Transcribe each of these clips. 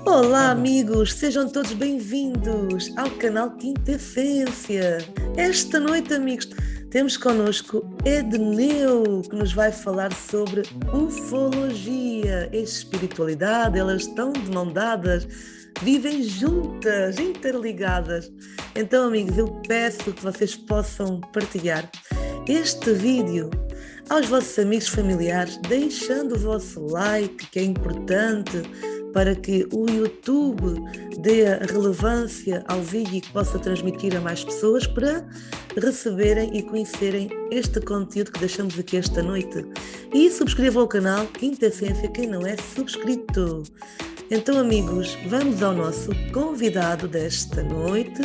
Olá, Tá bom. amigos, sejam todos bem-vindos ao canal Quinta Essência. Esta noite, amigos, temos connosco Edneu, que nos vai falar sobre ufologia e espiritualidade. Elas estão de mão dadas, vivem juntas, interligadas. Então, amigos, eu peço que vocês possam partilhar este vídeo aos vossos amigos familiares, deixando o vosso like, que é importante para que o YouTube dê relevância ao vídeo e que possa transmitir a mais pessoas para receberem e conhecerem este conteúdo que deixamos aqui esta noite. E subscrevam o canal Quinta Essência, quem não é subscrito. Então, amigos, vamos ao nosso convidado desta noite,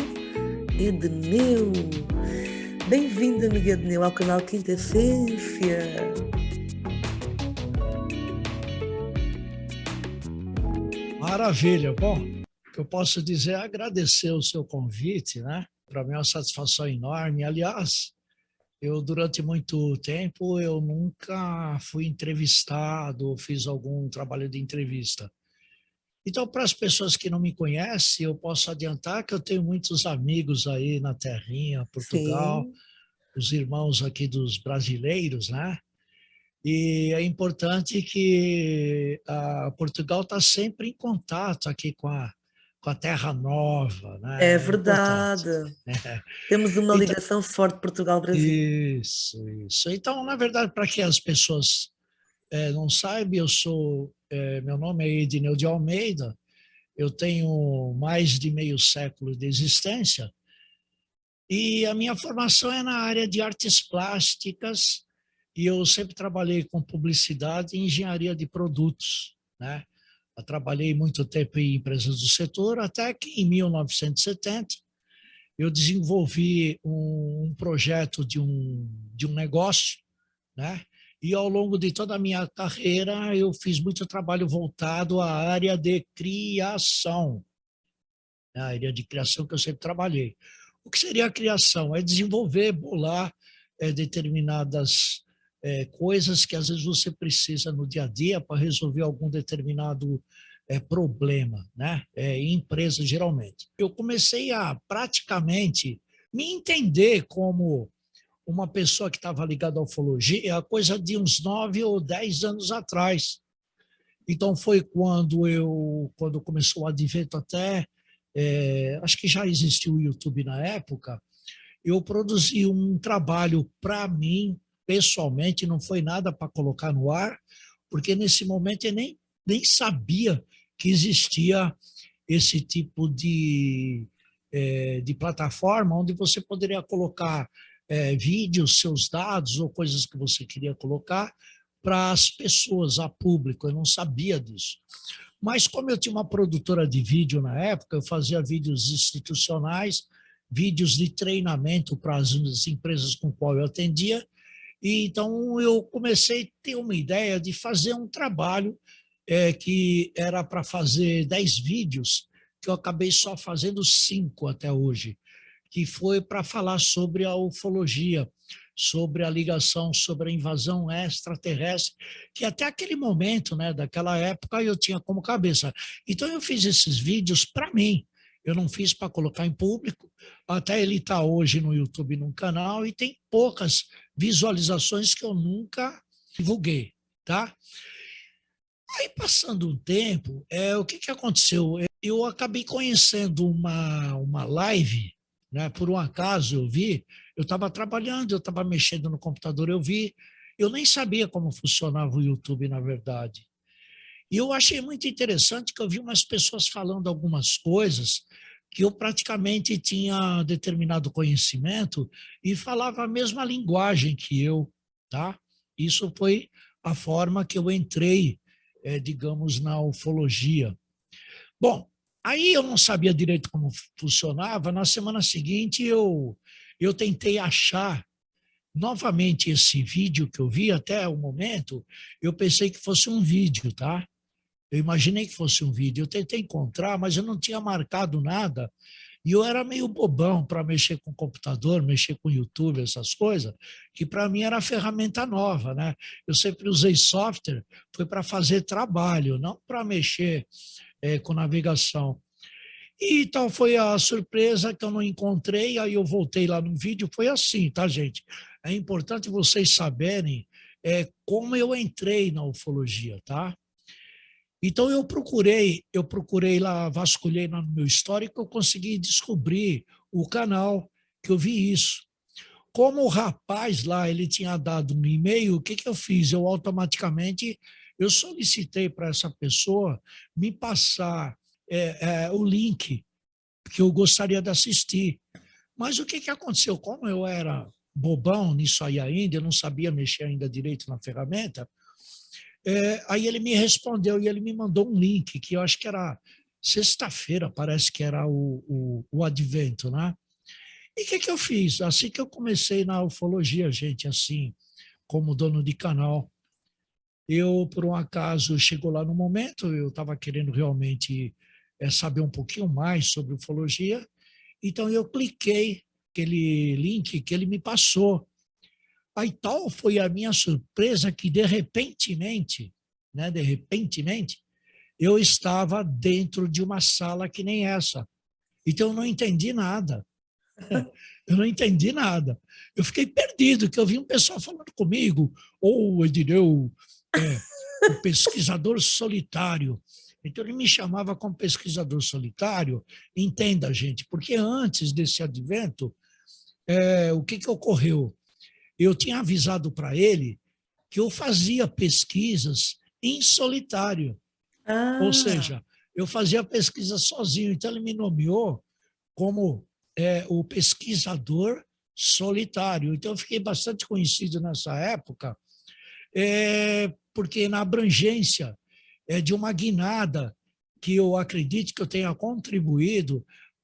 Edneu. Bem-vindo, amiga Edneu, ao canal Quinta Essência. Maravilha. Bom, o que eu posso dizer é agradecer o seu convite, né? Para mim é uma satisfação enorme. Aliás, eu durante muito tempo eu nunca fui entrevistado, fiz algum trabalho de entrevista. Então, para as pessoas que não me conhecem, eu posso adiantar que eu tenho muitos amigos aí na terrinha, Portugal, Sim. os irmãos aqui dos brasileiros, né? E é importante que Portugal está sempre em contato aqui com a Terra Nova, É né? É importante. verdade. Temos uma Então, ligação forte Portugal-Brasil. isso. Então, na verdade, para que as pessoas não saibam, meu nome é Edneu de Almeida, eu tenho mais de meio século de existência e a minha formação é na área de artes plásticas e eu sempre trabalhei com publicidade e engenharia de produtos, né? Eu trabalhei muito tempo em empresas do setor, até que em 1970 eu desenvolvi um projeto de um negócio, né? E ao longo de toda a minha carreira eu fiz muito trabalho voltado à área de criação, né? A área de criação que eu sempre trabalhei. O que seria a criação? É desenvolver, bolar determinadas coisas que às vezes você precisa no dia a dia para resolver algum determinado problema, né? Em empresas, geralmente. Eu comecei a praticamente me entender como uma pessoa que estava ligada à ufologia há coisa de uns 9 ou 10 anos atrás. Então foi quando começou o advento até, acho que já existiu o YouTube na época, eu produzi um trabalho para mim, pessoalmente, não foi nada para colocar no ar, porque nesse momento eu nem sabia que existia esse tipo de plataforma onde você poderia colocar vídeos, seus dados ou coisas que você queria colocar para as pessoas, a público. Eu não sabia disso. Mas como eu tinha uma produtora de vídeo na época, eu fazia vídeos institucionais, vídeos de treinamento para as empresas com qual eu atendia, e então eu comecei a ter uma ideia de fazer um trabalho que era para fazer 10 vídeos, que eu acabei só fazendo 5 até hoje, que foi para falar sobre a ufologia, sobre a ligação, sobre a invasão extraterrestre, que até aquele momento, né, daquela época, eu tinha como cabeça. Então eu fiz esses vídeos para mim, eu não fiz para colocar em público, até ele está hoje no YouTube, num canal, e tem poucas visualizações que eu nunca divulguei, tá? Aí, passando um tempo, o que aconteceu? Eu acabei conhecendo uma live, né? Por um acaso eu vi, eu estava trabalhando, eu estava mexendo no computador, eu vi, eu nem sabia como funcionava o YouTube, na verdade. E eu achei muito interessante que eu vi umas pessoas falando algumas coisas que eu praticamente tinha determinado conhecimento e falava a mesma linguagem que eu, tá? Isso foi a forma que eu entrei, digamos, na ufologia. Bom, aí eu não sabia direito como funcionava. Na semana seguinte, eu tentei achar novamente esse vídeo que eu vi até o momento. Eu pensei que fosse um vídeo, tá? Eu imaginei que fosse um vídeo. Eu tentei encontrar, mas eu não tinha marcado nada. E eu era meio bobão para mexer com computador, mexer com YouTube, essas coisas, que para mim era ferramenta nova, né? Eu sempre usei software, foi para fazer trabalho, não para mexer com navegação. E tal foi a surpresa que eu não encontrei, aí eu voltei lá no vídeo, foi assim, tá, gente? É importante vocês saberem como eu entrei na ufologia, tá? Então eu procurei lá, vasculhei lá no meu histórico, eu consegui descobrir o canal que eu vi isso. Como o rapaz lá, ele tinha dado um e-mail, o que que eu fiz? Eu automaticamente, eu solicitei para essa pessoa me passar o link que eu gostaria de assistir. Mas o que que aconteceu? Como eu era bobão nisso aí ainda, eu não sabia mexer ainda direito na ferramenta, aí ele me respondeu e ele me mandou um link, que eu acho que era sexta-feira, parece que era o advento, né? E o que que eu fiz? Assim que eu comecei na ufologia, gente, assim, como dono de canal, eu, por um acaso, chegou lá no momento, eu estava querendo realmente saber um pouquinho mais sobre ufologia, então eu cliquei aquele link que ele me passou. Aí tal foi a minha surpresa que, de repentemente, eu estava dentro de uma sala que nem essa. Então eu não entendi nada. Eu não entendi nada. Eu fiquei perdido, que eu vi um pessoal falando comigo, ou o Edneu, o pesquisador solitário. Então ele me chamava como pesquisador solitário. Entenda, gente, porque antes desse advento, o que que ocorreu? Eu tinha avisado para ele que eu fazia pesquisas em solitário, ou Ah, seja, eu fazia pesquisa sozinho. Então ele me nomeou como o pesquisador solitário. Então eu fiquei bastante conhecido nessa época, porque na abrangência de uma guinada que eu acredito que eu tenha contribuído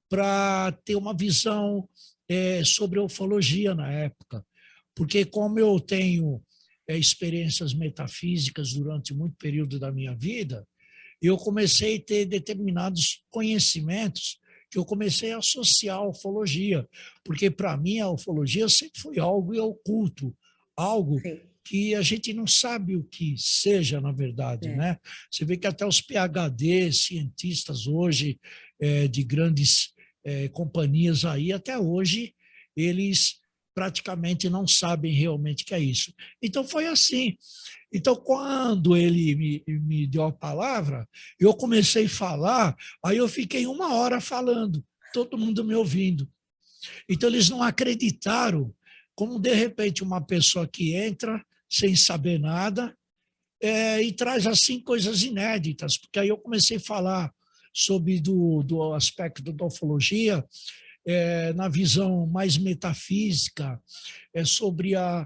para ter uma visão sobre a ufologia na época. Porque como eu tenho experiências metafísicas durante muito período da minha vida, eu comecei a ter determinados conhecimentos que eu comecei a associar à ufologia, porque para mim a ufologia sempre foi algo oculto, algo sim. que a gente não sabe o que seja, na verdade, É. né? Você vê que até os PhD, cientistas hoje, de grandes companhias aí, até hoje, eles praticamente não sabem realmente o que é isso. Então foi assim. Então, quando ele me deu a palavra, eu comecei a falar, aí eu fiquei 1 hora falando, todo mundo me ouvindo. Então, eles não acreditaram como, de repente, uma pessoa que entra sem saber nada e traz, assim, coisas inéditas, porque aí eu comecei a falar sobre do aspecto da ufologia, na visão mais metafísica, sobre a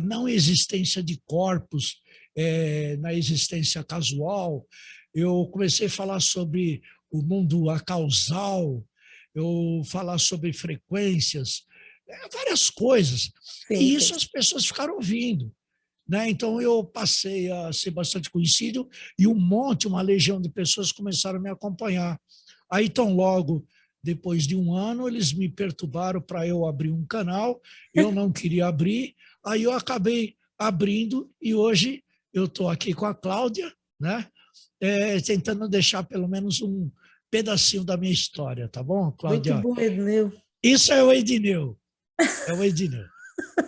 não existência de corpos na existência casual. Eu comecei a falar sobre o mundo acausal, eu falar sobre frequências, várias coisas. Sim, E sim. isso as pessoas ficaram ouvindo. Né? Então eu passei a ser bastante conhecido e uma legião de pessoas começaram a me acompanhar. Aí tão logo depois de 1 ano eles me perturbaram para eu abrir um canal, eu não queria abrir, aí eu acabei abrindo e hoje eu estou aqui com a Cláudia, né? Tentando deixar pelo menos um pedacinho da minha história, tá bom, Muito Cláudia? bom, Edneu. Isso é o Edneu,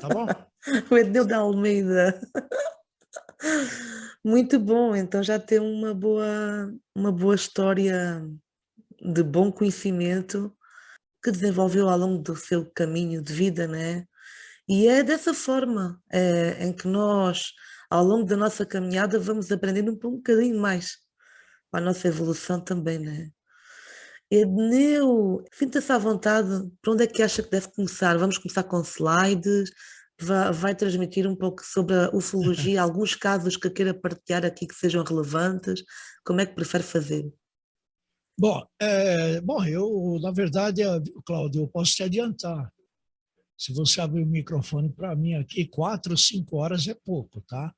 tá bom? O Edneu da Almeida. Muito bom, então já tem uma boa história de bom conhecimento que desenvolveu ao longo do seu caminho de vida, né? E é dessa forma em que nós, ao longo da nossa caminhada, vamos aprendendo um bocadinho mais para a nossa evolução também, né? Edneu, sinta-se à vontade, para onde é que acha que deve começar? Vamos começar com slides, vai transmitir um pouco sobre a ufologia, alguns casos que queira partilhar aqui que sejam relevantes, como é que prefere fazer? Bom, eu, na verdade, Cláudio, eu posso te adiantar. Se você abrir o microfone para mim aqui, 4 ou 5 horas é pouco, tá?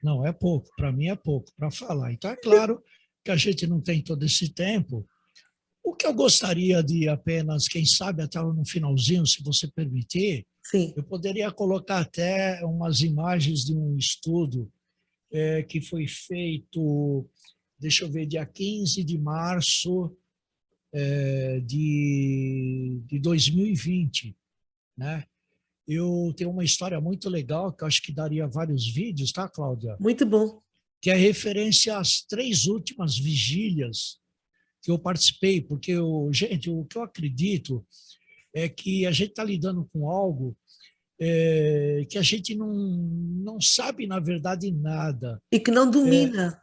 Não, é pouco. Para mim é pouco para falar. Então, é claro que a gente não tem todo esse tempo. O que eu gostaria de apenas, quem sabe até no finalzinho, se você permitir, Sim, eu poderia colocar até umas imagens de um estudo que foi feito deixa eu ver, dia 15 de março de 2020, né? Eu tenho uma história muito legal, que eu acho que daria vários vídeos, tá, Cláudia? Muito bom. Que é referência às 3 últimas vigílias que eu participei, porque, gente, o que eu acredito é que a gente está lidando com algo que a gente não sabe, na verdade, nada. E que não domina.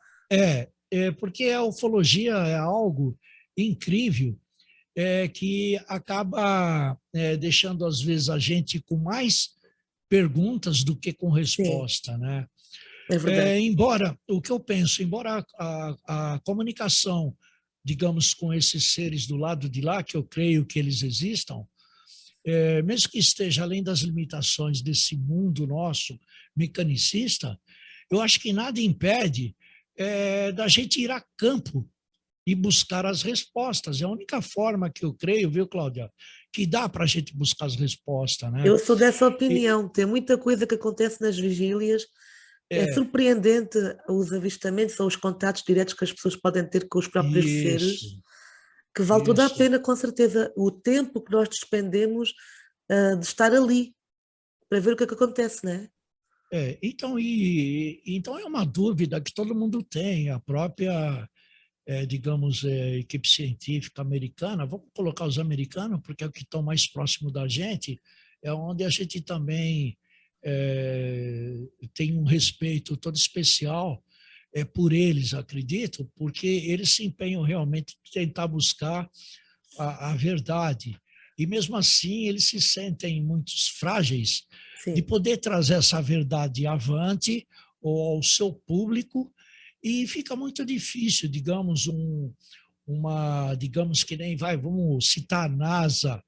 Porque a ufologia é algo incrível, que acaba deixando, às vezes, a gente com mais perguntas do que com Sim, resposta, né? é verdade. Embora, o que eu penso, embora a comunicação, digamos, com esses seres do lado de lá, que eu creio que eles existam, mesmo que esteja além das limitações desse mundo nosso mecanicista, eu acho que nada impede da gente ir a campo e buscar as respostas. É a única forma que eu creio, viu, Cláudia, que dá para a gente buscar as respostas, né? Eu sou dessa E, opinião. Tem muita coisa que acontece nas vigílias. É é, surpreendente os avistamentos ou os contatos diretos que as pessoas podem ter com os próprios seres, isso, que vale toda a isso. pena, com certeza, o tempo que nós despendemos de estar ali, para ver o que acontece, não é? Então é uma dúvida que todo mundo tem, a própria, digamos, equipe científica americana, vamos colocar os americanos, porque é o que estão mais próximo da gente, é onde a gente também tem um respeito todo especial por eles, acredito, porque eles se empenham realmente em tentar buscar a verdade. E mesmo assim, eles se sentem muito frágeis de Sim, poder trazer essa verdade avante ou ao seu público, e fica muito difícil, digamos, digamos que nem vamos citar a NASA,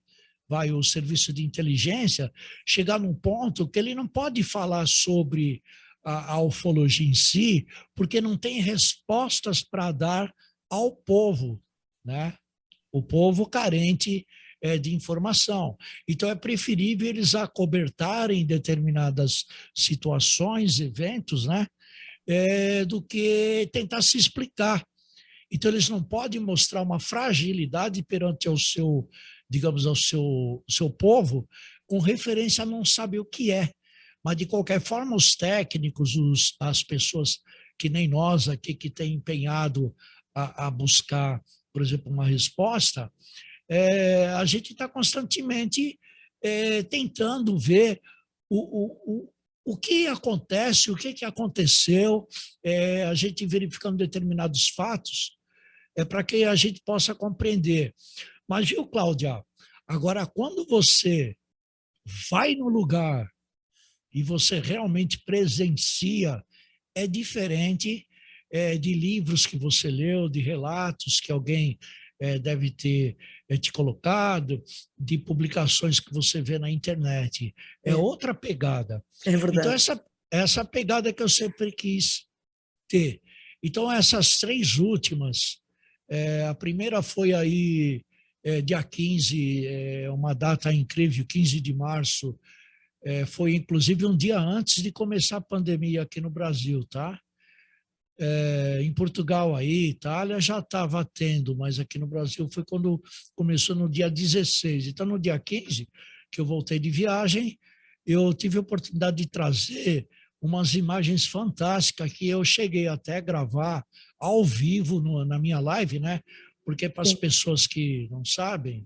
o serviço de inteligência, chegar num ponto que ele não pode falar sobre a ufologia em si, porque não tem respostas para dar ao povo, né? O povo carente de informação. Então, é preferível eles acobertarem determinadas situações, eventos, né? Do que tentar se explicar. Então, eles não podem mostrar uma fragilidade perante ao seu, digamos, ao seu povo, com referência a não saber o que é. Mas, de qualquer forma, os técnicos, as pessoas que nem nós aqui, que têm empenhado a buscar, por exemplo, uma resposta, a gente está constantemente tentando ver o que acontece, o que aconteceu, a gente verificando determinados fatos, para que a gente possa compreender. Mas, viu, Cláudia, agora, quando você vai no lugar e você realmente presencia, é diferente de livros que você leu, de relatos que alguém deve ter te colocado, de publicações que você vê na internet. É é, outra pegada. é Então, verdade. essa pegada que eu sempre quis ter. Então, essas 3 últimas, a primeira foi aí dia 15, uma data incrível, 15 de março, foi inclusive um dia antes de começar a pandemia aqui no Brasil, tá? Em Portugal aí, Itália já estava tendo, mas aqui no Brasil foi quando começou no dia 16. Então, no dia 15, que eu voltei de viagem, eu tive a oportunidade de trazer umas imagens fantásticas que eu cheguei até a gravar ao vivo na minha live, né? Porque para as Sim. pessoas que não sabem,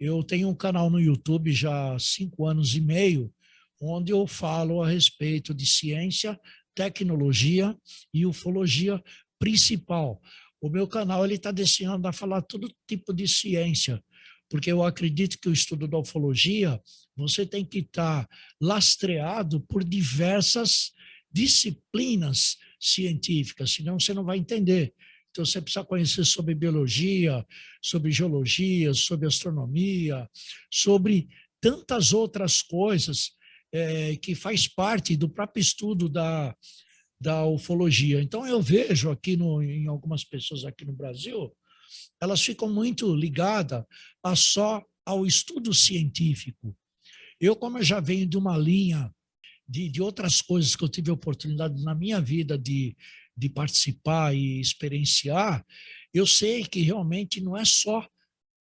eu tenho um canal no YouTube já há 5 anos e meio, onde eu falo a respeito de ciência, tecnologia e ufologia principal. O meu canal está destinado a falar todo tipo de ciência, porque eu acredito que o estudo da ufologia, você tem que estar lastreado por diversas disciplinas científicas, senão você não vai entender. Então, você precisa conhecer sobre biologia, sobre geologia, sobre astronomia, sobre tantas outras coisas que faz parte do próprio estudo da ufologia. Então, eu vejo aqui em algumas pessoas aqui no Brasil, elas ficam muito ligadas só ao estudo científico. Eu, como eu já venho de uma linha de outras coisas que eu tive a oportunidade na minha vida de de participar e experienciar, eu sei que realmente não é só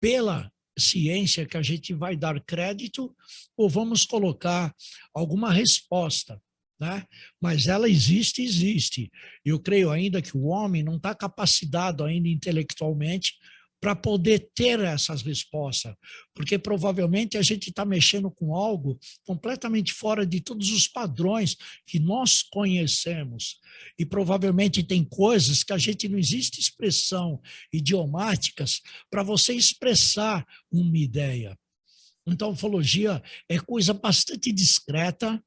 pela ciência que a gente vai dar crédito ou vamos colocar alguma resposta, né? Mas ela existe, existe. Eu creio ainda que o homem não está capacitado ainda intelectualmente para poder ter essas respostas, porque provavelmente a gente está mexendo com algo completamente fora de todos os padrões que nós conhecemos. E provavelmente tem coisas que a gente não existe expressão idiomáticas para você expressar uma ideia. Então, a ufologia é coisa bastante discreta,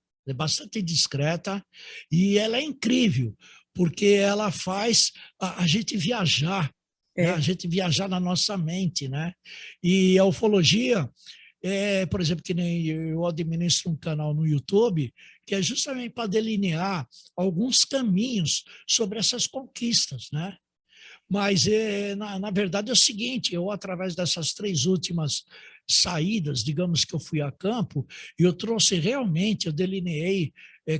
e ela é incrível, porque ela faz a gente viajar, né? A gente viajar na nossa mente, né? E a ufologia, por exemplo, que nem eu administro um canal no YouTube, que é justamente para delinear alguns caminhos sobre essas conquistas, né? Mas, na verdade, é o seguinte, eu, através dessas 3 últimas saídas, digamos que eu fui a campo, eu trouxe realmente, eu delineei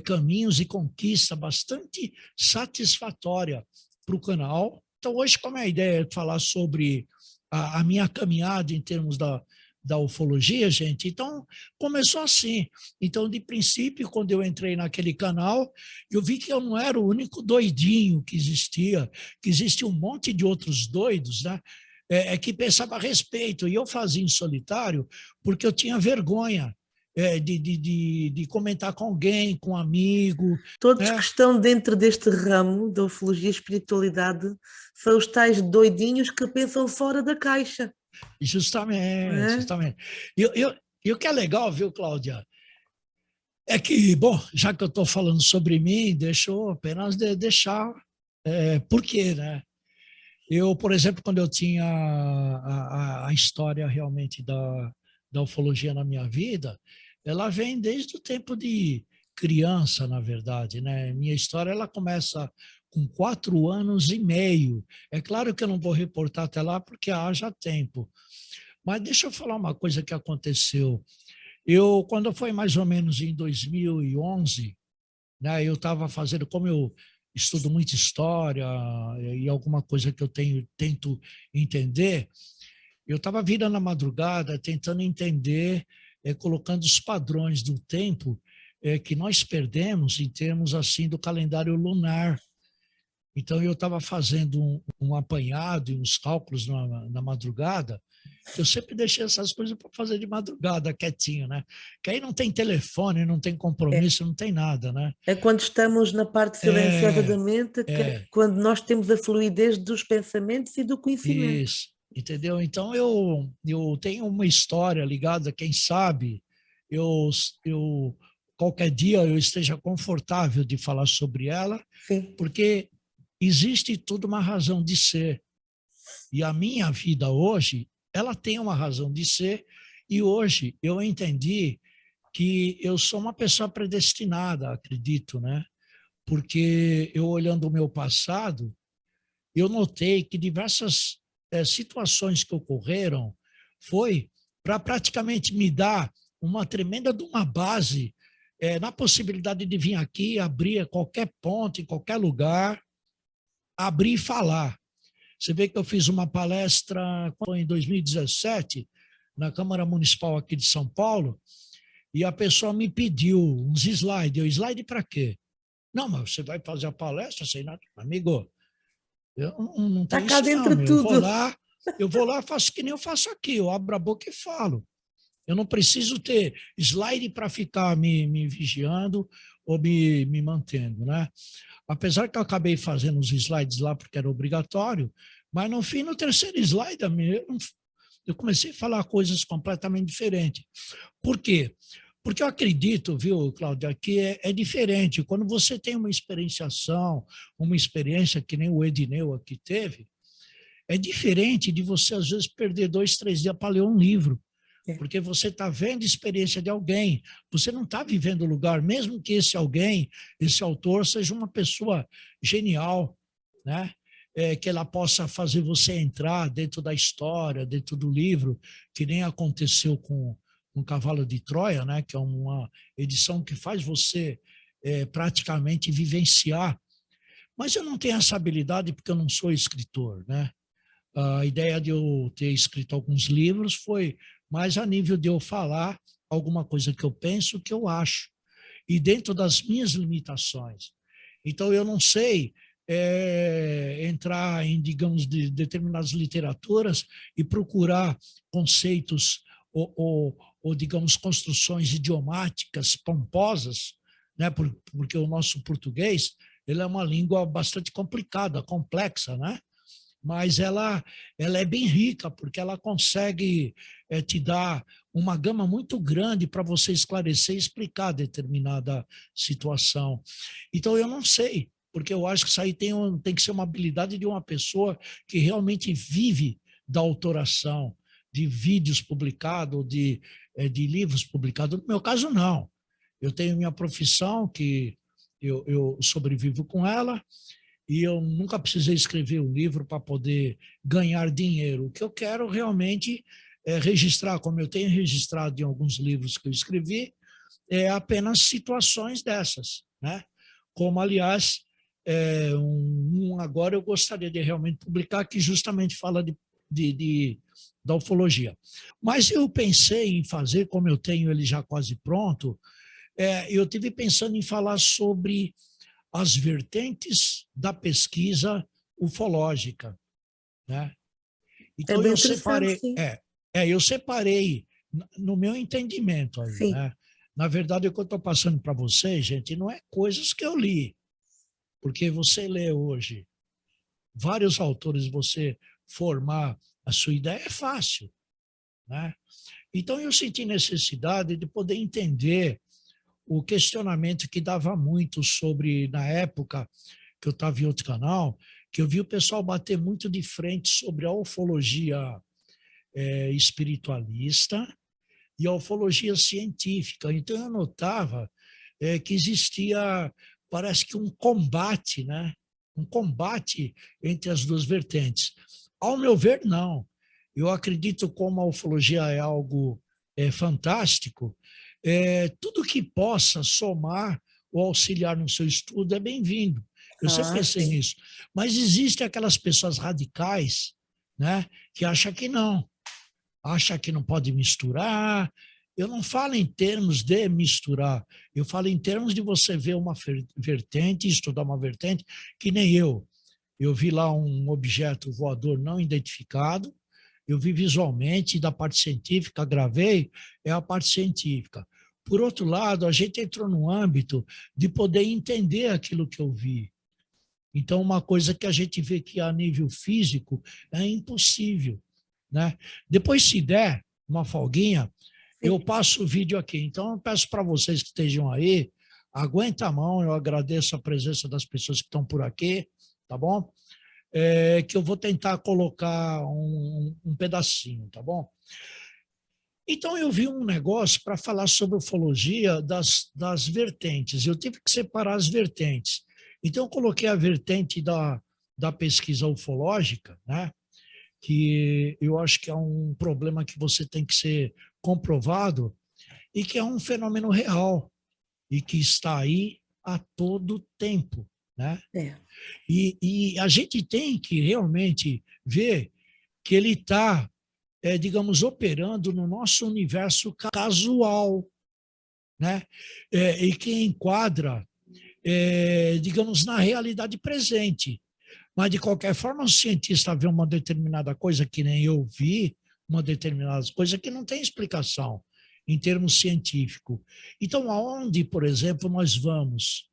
caminhos e conquista bastante satisfatória para o canal. Então, hoje, como é a ideia de falar sobre a minha caminhada em termos da ufologia, gente, então começou assim. Então, de princípio, quando eu entrei naquele canal, eu vi que eu não era o único doidinho que existia, que existe um monte de outros doidos, né? Que pensava a respeito, e eu fazia em solitário porque eu tinha vergonha de comentar com alguém, com um amigo, Todos que né? estão dentro deste ramo da ufologia e espiritualidade são os tais doidinhos que pensam fora da caixa, não Justamente, é? justamente. E o que é legal, viu, Cláudia? É que, bom, já que eu estou falando sobre mim, deixa eu apenas deixar por quê, né? Eu, por exemplo, quando eu tinha a história realmente da ufologia na minha vida, ela vem desde o tempo de criança, na verdade, né? Minha história, ela começa com 4 anos e meio. É claro que eu não vou reportar até lá porque haja tempo. Mas deixa eu falar uma coisa que aconteceu. Quando foi mais ou menos em 2011, né, eu estava fazendo, como eu estudo muito história e alguma coisa que eu tento entender, eu estava virando a madrugada tentando entender, colocando os padrões do tempo que nós perdemos em termos assim do calendário lunar. Então eu estava fazendo um apanhado e uns cálculos na madrugada, que eu sempre deixei essas coisas para fazer de madrugada, quietinho, né? Que aí não tem telefone, não tem É, compromisso, não tem nada, né? é quando estamos na parte silenciosa da É, mente, que é é, quando nós temos a fluidez dos pensamentos e do conhecimento. isso, entendeu? Então eu tenho uma história ligada, quem sabe, eu, eu qualquer dia eu esteja confortável de falar sobre ela, Sim, porque existe tudo uma razão de ser. E a minha vida hoje, ela tem uma razão de ser, e hoje eu entendi que eu sou uma pessoa predestinada, acredito, né? Porque eu olhando o meu passado, eu notei que diversas situações que ocorreram foi para praticamente me dar uma tremenda de uma base na possibilidade de vir aqui, abrir qualquer ponto, em qualquer lugar, abrir e falar. Você vê que eu fiz uma palestra em 2017 na Câmara Municipal aqui de São Paulo, e a pessoa me pediu uns slides. Eu, slide para quê? Não, mas você vai fazer a palestra sem nada. Amigo, eu não está tem cá isso não, dentro meu. tudo. Eu vou lá, faço que nem eu faço aqui, eu abro a boca e falo. Eu não preciso ter slide para ficar me vigiando ou me mantendo, né? Apesar que eu acabei fazendo os slides lá porque era obrigatório, mas no fim, no terceiro slide, eu comecei a falar coisas completamente diferentes. Por quê? Porque eu acredito, viu, Cláudia, que é diferente. Quando você tem uma experienciação, uma experiência que nem o Edneu aqui teve, é diferente de você, às vezes, perder 2, 3 dias para ler um livro, É. porque você está vendo a experiência de alguém, você não está vivendo o lugar, mesmo que esse alguém, esse autor, seja uma pessoa genial, né? Que ela possa fazer você entrar dentro da história, dentro do livro, que nem aconteceu com um Cavalo de Troia, né? Que é uma edição que faz você praticamente vivenciar. Mas eu não tenho essa habilidade porque eu não sou escritor, né? A ideia de eu ter escrito alguns livros foi mais a nível de eu falar alguma coisa que eu penso, que eu acho, e dentro das minhas limitações. Então, eu não sei entrar em, digamos, de determinadas literaturas e procurar conceitos ou, digamos, construções idiomáticas pomposas, né? Porque o nosso português ele é uma língua bastante complicada, complexa, né? Mas ela é bem rica, porque ela consegue te dar uma gama muito grande para você esclarecer e explicar determinada situação. Então, eu não sei, porque eu acho que isso aí tem que ser uma habilidade de uma pessoa que realmente vive da autoração, de vídeos publicados, de livros publicados. No meu caso, não. Eu tenho minha profissão, que eu sobrevivo com ela, e eu nunca precisei escrever um livro para poder ganhar dinheiro. O que eu quero realmente é registrar, como eu tenho registrado em alguns livros que eu escrevi, é apenas situações dessas, né? Como, aliás, agora eu gostaria de realmente publicar, que justamente fala da ufologia. Mas eu pensei em fazer, como eu tenho ele já quase pronto, eu tive pensando em falar sobre as vertentes da pesquisa ufológica, né? É Então bem interessante, sim. eu separei no meu entendimento aí, Sim. né? Na verdade, o que eu estou passando para vocês, gente, não é coisas que eu li, porque você lê hoje vários autores, você formar a sua ideia é fácil, né? Então eu senti necessidade de poder entender o questionamento que dava muito sobre, na época que eu estava em outro canal, que eu vi o pessoal bater muito de frente sobre a ufologia espiritualista e a ufologia científica. Então eu notava que existia, parece que um combate, né? Um combate entre as duas vertentes. Ao meu ver, não. Eu acredito como a ufologia é algo fantástico, tudo que possa somar ou auxiliar no seu estudo é bem-vindo. Eu sempre Ah, pensei sim. nisso. Mas existem aquelas pessoas radicais, né, que acham que não, acha que não pode misturar. Eu não falo em termos de misturar, eu falo em termos de você ver uma vertente, estudar uma vertente, que nem eu. Eu vi lá um objeto voador não identificado, eu vi visualmente, da parte científica, gravei, é a parte científica. Por outro lado, a gente entrou no âmbito de poder entender aquilo que eu vi. Então, uma coisa que a gente vê que a nível físico é impossível, né? Depois, se der uma folguinha, eu Sim. passo o vídeo aqui. Então, eu peço para vocês que estejam aí, aguenta a mão, eu agradeço a presença das pessoas que estão por aqui, tá bom? Que eu vou tentar colocar um pedacinho, tá bom? Então, eu vi um negócio para falar sobre ufologia das vertentes. Eu tive que separar as vertentes. Então, eu coloquei a vertente da pesquisa ufológica, né? Que eu acho que é um problema que você tem que ser comprovado e que é um fenômeno real e que está aí a todo tempo, né? É. E a gente tem que realmente ver que ele está, digamos, operando no nosso universo casual, né? E que enquadra, digamos, na realidade presente. Mas, de qualquer forma, o cientista vê uma determinada coisa que nem eu vi, uma determinada coisa que não tem explicação em termos científicos. Então, aonde, por exemplo, nós vamos?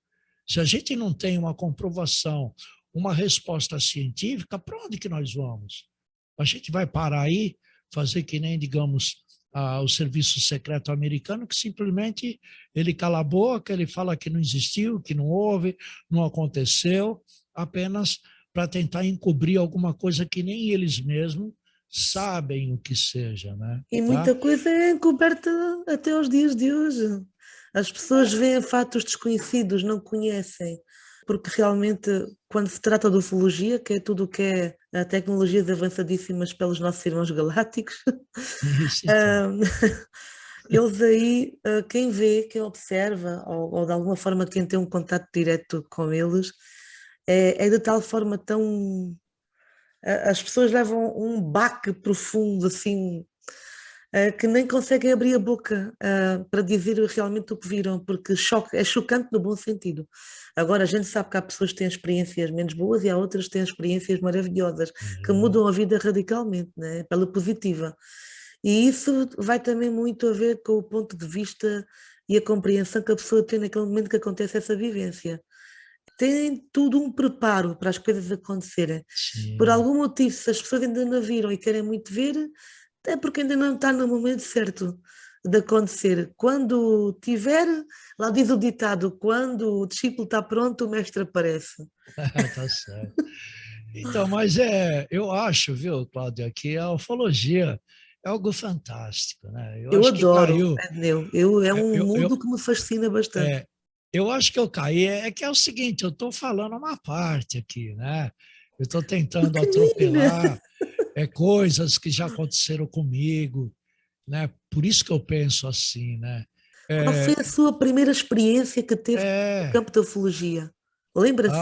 Se a gente não tem uma comprovação, uma resposta científica, para onde que nós vamos? A gente vai parar aí, fazer que nem, digamos, o serviço secreto americano, que simplesmente ele cala a boca, ele fala que não existiu, que não houve, não aconteceu, apenas para tentar encobrir alguma coisa que nem eles mesmos sabem o que seja, né? E Tá? muita coisa é encoberta até aos dias de hoje. As pessoas veem fatos desconhecidos, não conhecem, porque realmente, quando se trata de ufologia, que é tudo o que é tecnologias avançadíssimas pelos nossos irmãos galácticos, Isso então. ah, eles aí, quem vê, quem observa, ou de alguma forma quem tem um contato direto com eles, é de tal forma tão. As pessoas levam um baque profundo, assim, que nem conseguem abrir a boca para dizer realmente o que viram, porque é chocante no bom sentido. Agora, a gente sabe que há pessoas que têm experiências menos boas e há outras que têm experiências maravilhosas, que Uhum. mudam a vida radicalmente, né? Pela positiva. E isso vai também muito a ver com o ponto de vista e a compreensão que a pessoa tem naquele momento que acontece essa vivência. Tem tudo um preparo para as coisas acontecerem. Por Sim. algum motivo, se as pessoas ainda não viram e querem muito ver, é porque ainda não está no momento certo de acontecer. Quando tiver, lá diz o ditado, quando o discípulo está pronto, o mestre aparece. Tá certo. Então, mas eu acho, viu, Cláudia, que a ufologia é algo fantástico, né? Eu Eu acho que adoro, caiu, Edneu. É um mundo eu, que me fascina bastante. é, eu acho que eu caí, é que é o seguinte, eu estou falando uma parte aqui, né? Eu estou tentando Pequenina! atropelar coisas que já aconteceram comigo, né? Por isso que eu penso assim, né? Qual foi É, a sua primeira experiência que teve no é, campo da ufologia? Lembra-se?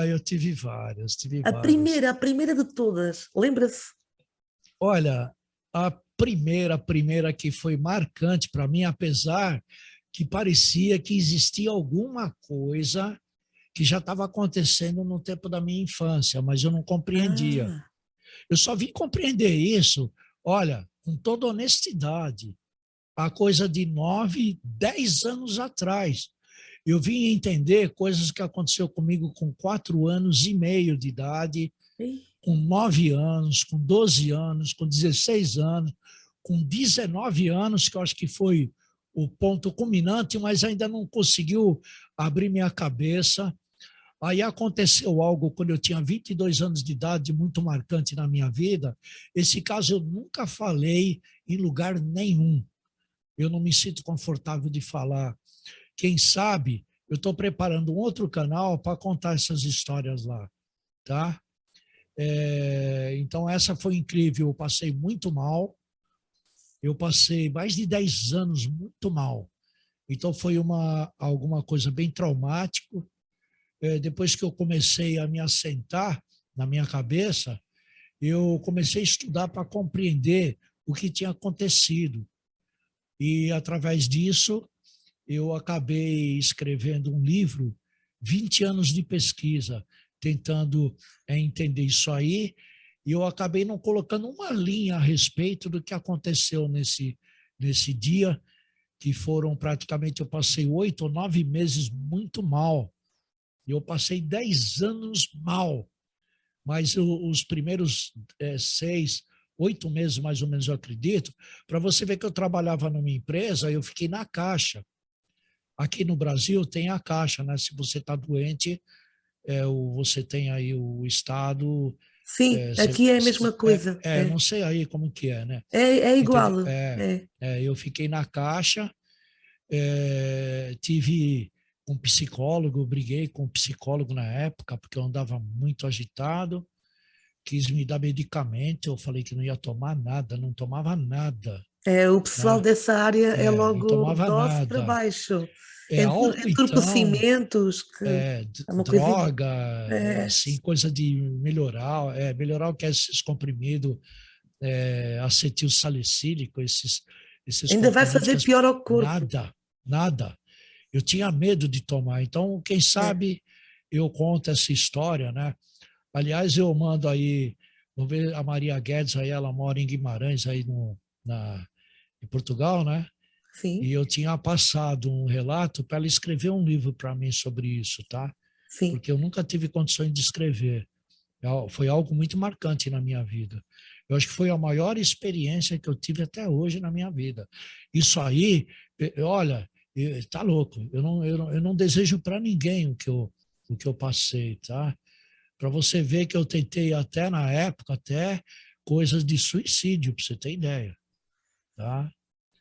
eu tive várias, tive A várias. primeira, a primeira de todas. Lembra-se? Olha, a primeira que foi marcante para mim, apesar que parecia que existia alguma coisa que já estava acontecendo no tempo da minha infância, mas eu não compreendia. Ah, Eu só vim compreender isso, olha, com toda honestidade, há coisa de 9, 10 anos atrás. Eu vim entender coisas que aconteceu comigo com 4 anos e meio de idade, ei, com 9 anos, com 12 anos, com 16 anos, com 19 anos, que eu acho que foi o ponto culminante, mas ainda não conseguiu abrir minha cabeça. Aí aconteceu algo quando eu tinha 22 anos de idade, muito marcante na minha vida. Esse caso eu nunca falei em lugar nenhum. Eu não me sinto confortável de falar. Quem sabe eu estou preparando um outro canal para contar essas histórias lá, tá? Então, essa foi incrível. Eu passei muito mal. Eu passei mais de 10 anos muito mal. Então, foi alguma coisa bem traumático. Depois que eu comecei a me assentar na minha cabeça, eu comecei a estudar para compreender o que tinha acontecido. E, através disso, eu acabei escrevendo um livro, 20 anos de pesquisa, tentando entender isso aí, e eu acabei não colocando uma linha a respeito do que aconteceu nesse dia, que foram praticamente, eu passei 8 ou 9 meses muito mal, e eu passei 10 anos mal, mas os primeiros 6, 8 meses, mais ou menos, eu acredito, para você ver que eu trabalhava numa empresa, eu fiquei na Caixa. Aqui no Brasil tem a Caixa, né? Se você está doente, você tem aí o Estado. sim, aqui é a mesma coisa. Não sei aí como que é, né? É Entendeu? igual. É. Eu fiquei na Caixa, tive um psicólogo, briguei com um psicólogo na época, porque eu andava muito agitado, quis me dar medicamento, eu falei que não ia tomar nada, não tomava nada, O pessoal né? dessa área é Não logo tomava dose para nada. baixo. Álcool, então, Entorpecimentos, que é uma coisa. droga, É, assim, coisa de melhorar, melhorar o que é esses comprimidos, acetil salicílico, esses ainda vai comprimidos fazer que pior ao corpo. nada, nada. Eu tinha medo de tomar. Então, quem É, sabe eu conto essa história, né? Aliás, eu mando aí, vamos ver, a Maria Guedes aí, ela mora em Guimarães, aí em Portugal, né? E sim, eu tinha passado um relato para ela escrever um livro para mim sobre isso, tá? sim. Porque eu nunca tive condições de escrever. Foi algo muito marcante na minha vida. Eu acho que foi a maior experiência que eu tive até hoje na minha vida. Isso aí, olha, tá louco. Eu não desejo para ninguém o que eu passei, tá? Para você ver que eu tentei até na época, até coisas de suicídio, para você ter ideia, tá?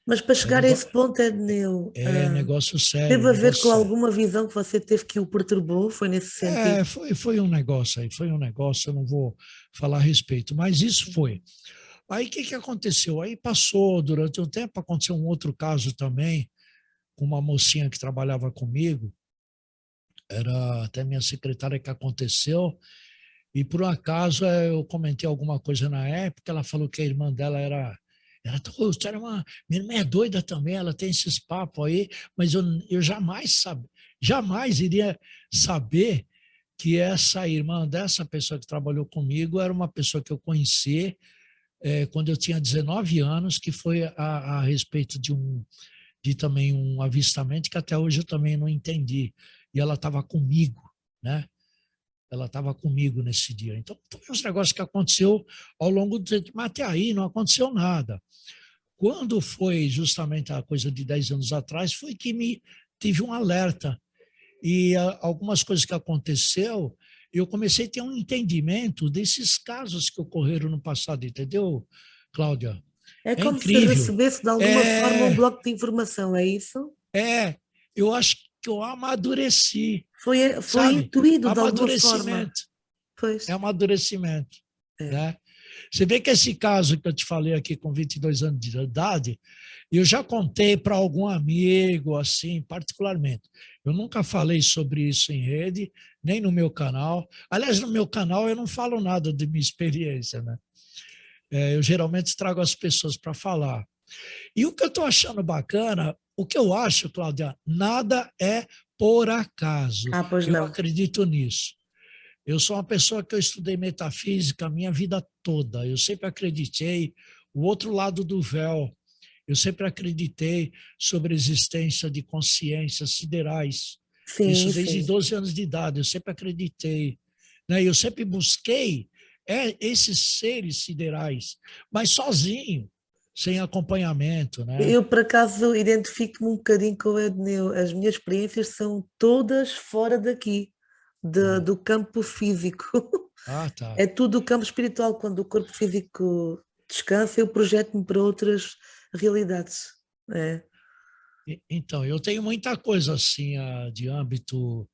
Mas para É, chegar a nego... esse ponto, Edneu, negócio sério, teve a ver negócio com sério. alguma visão que você teve que o perturbou? Foi nesse sentido? Foi um negócio aí, foi um negócio, eu não vou falar a respeito, mas isso foi. Aí o que aconteceu? Aí passou durante um tempo, aconteceu um outro caso também, com uma mocinha que trabalhava comigo. era até minha secretária que aconteceu, e por um acaso eu comentei alguma coisa na época, ela falou que a irmã dela minha irmã é doida também, ela tem esses papos aí, mas eu jamais iria saber que essa irmã dessa pessoa que trabalhou comigo era uma pessoa que eu conheci quando eu tinha 19 anos, que foi a respeito de também um avistamento que até hoje eu também não entendi. E ela estava comigo, né? Ela estava comigo nesse dia. Então, foi uns negócios que aconteceu ao longo do tempo, mas até aí não aconteceu nada. Quando foi justamente a coisa de 10 anos atrás, foi que me tive um alerta. E algumas coisas que aconteceu, eu comecei a ter um entendimento desses casos que ocorreram no passado, entendeu, Cláudia? É É como se incrível. recebesse de alguma forma um É, bloco de informação, é isso? eu acho que eu amadureci, Foi sabe? intuído de alguma forma. Amadurecimento. É Pois. amadurecimento, É. né? Você vê que esse caso que eu te falei aqui com 22 anos de idade, eu já contei para algum amigo, assim, particularmente. Eu nunca falei sobre isso em rede, nem no meu canal. Aliás, no meu canal eu não falo nada de minha experiência, né? Eu geralmente trago as pessoas para falar. E o que eu estou achando bacana, o que eu acho, Cláudia, nada é por acaso. Ah, pois Eu não. acredito nisso. Eu sou uma pessoa que eu estudei metafísica a minha vida toda. Eu sempre acreditei o outro lado do véu. Eu sempre acreditei sobre a existência de consciências siderais. Sim, Isso desde sim. 12 anos de idade. Eu sempre acreditei. Né? Eu sempre busquei esses seres siderais, mas sozinho, sem acompanhamento. Né? Eu, por acaso, identifico-me um bocadinho com o Edneu. As minhas experiências são todas fora daqui, do campo físico. Ah, tá. É tudo o campo espiritual. Quando o corpo físico descansa, eu projeto-me para outras realidades. É. Então, eu tenho muita coisa assim de âmbito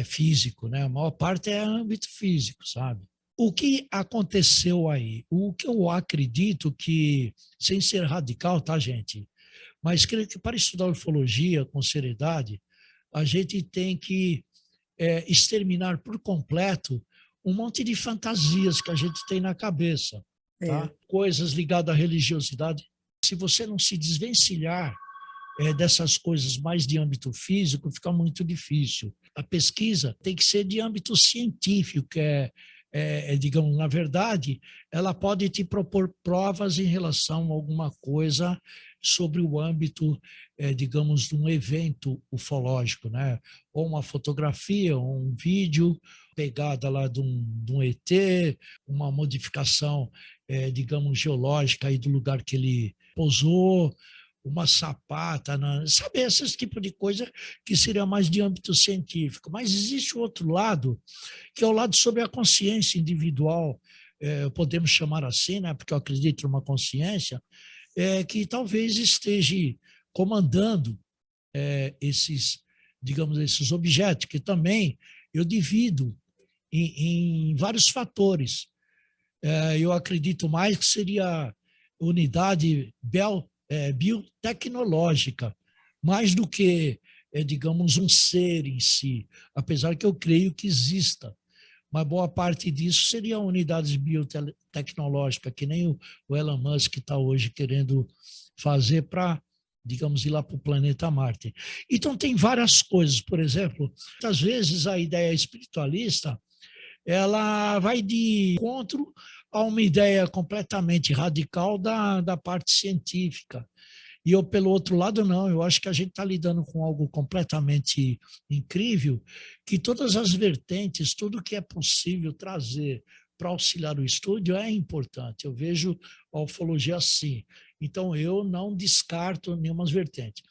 físico, né? A maior parte é âmbito físico, sabe? O que aconteceu aí? O que eu acredito que, sem ser radical, tá, gente? Mas creio que para estudar ufologia com seriedade, a gente tem que exterminar por completo um monte de fantasias que a gente tem na cabeça, tá? É. Coisas ligadas à religiosidade. Se você não se desvencilhar dessas coisas mais de âmbito físico, fica muito difícil. A pesquisa tem que ser de âmbito científico, digamos, na verdade, ela pode te propor provas em relação a alguma coisa sobre o âmbito, digamos, de um evento ufológico, né? Ou uma fotografia, ou um vídeo, pegada lá de um ET, uma modificação, digamos, geológica aí do lugar que ele pousou, uma sapata, sabe, esse tipo de coisa que seria mais de âmbito científico. Mas existe o outro lado, que é o lado sobre a consciência individual, podemos chamar assim, né, porque eu acredito numa consciência, que talvez esteja comandando esses, digamos, esses objetos, que também eu divido em vários fatores. Eu acredito mais que seria unidade biotecnológica, mais do que, digamos, um ser em si, apesar que eu creio que exista. Mas boa parte disso seria unidades biotecnológicas, que nem o Elon Musk está hoje querendo fazer para, digamos, ir lá para o planeta Marte. Então, tem várias coisas. Por exemplo, às vezes a ideia espiritualista ela vai de encontro a uma ideia completamente radical da parte científica. E eu, pelo outro lado, não. Eu acho que a gente está lidando com algo completamente incrível, que todas as vertentes, tudo que é possível trazer para auxiliar o estúdio é importante. Eu vejo a ufologia assim. Então, eu não descarto nenhuma vertente.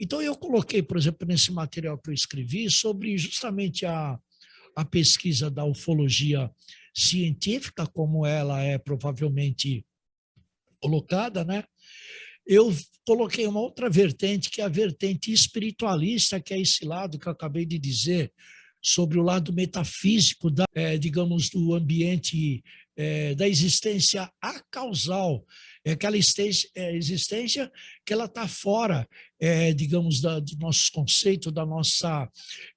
Então, eu coloquei, por exemplo, nesse material que eu escrevi, sobre justamente a pesquisa da ufologia científica, como ela é provavelmente colocada, né? Eu coloquei uma outra vertente, que é a vertente espiritualista, que é esse lado que eu acabei de dizer, sobre o lado metafísico, digamos, do ambiente da existência acausal, é aquela existência que ela está fora, digamos, do nosso conceito, da nossa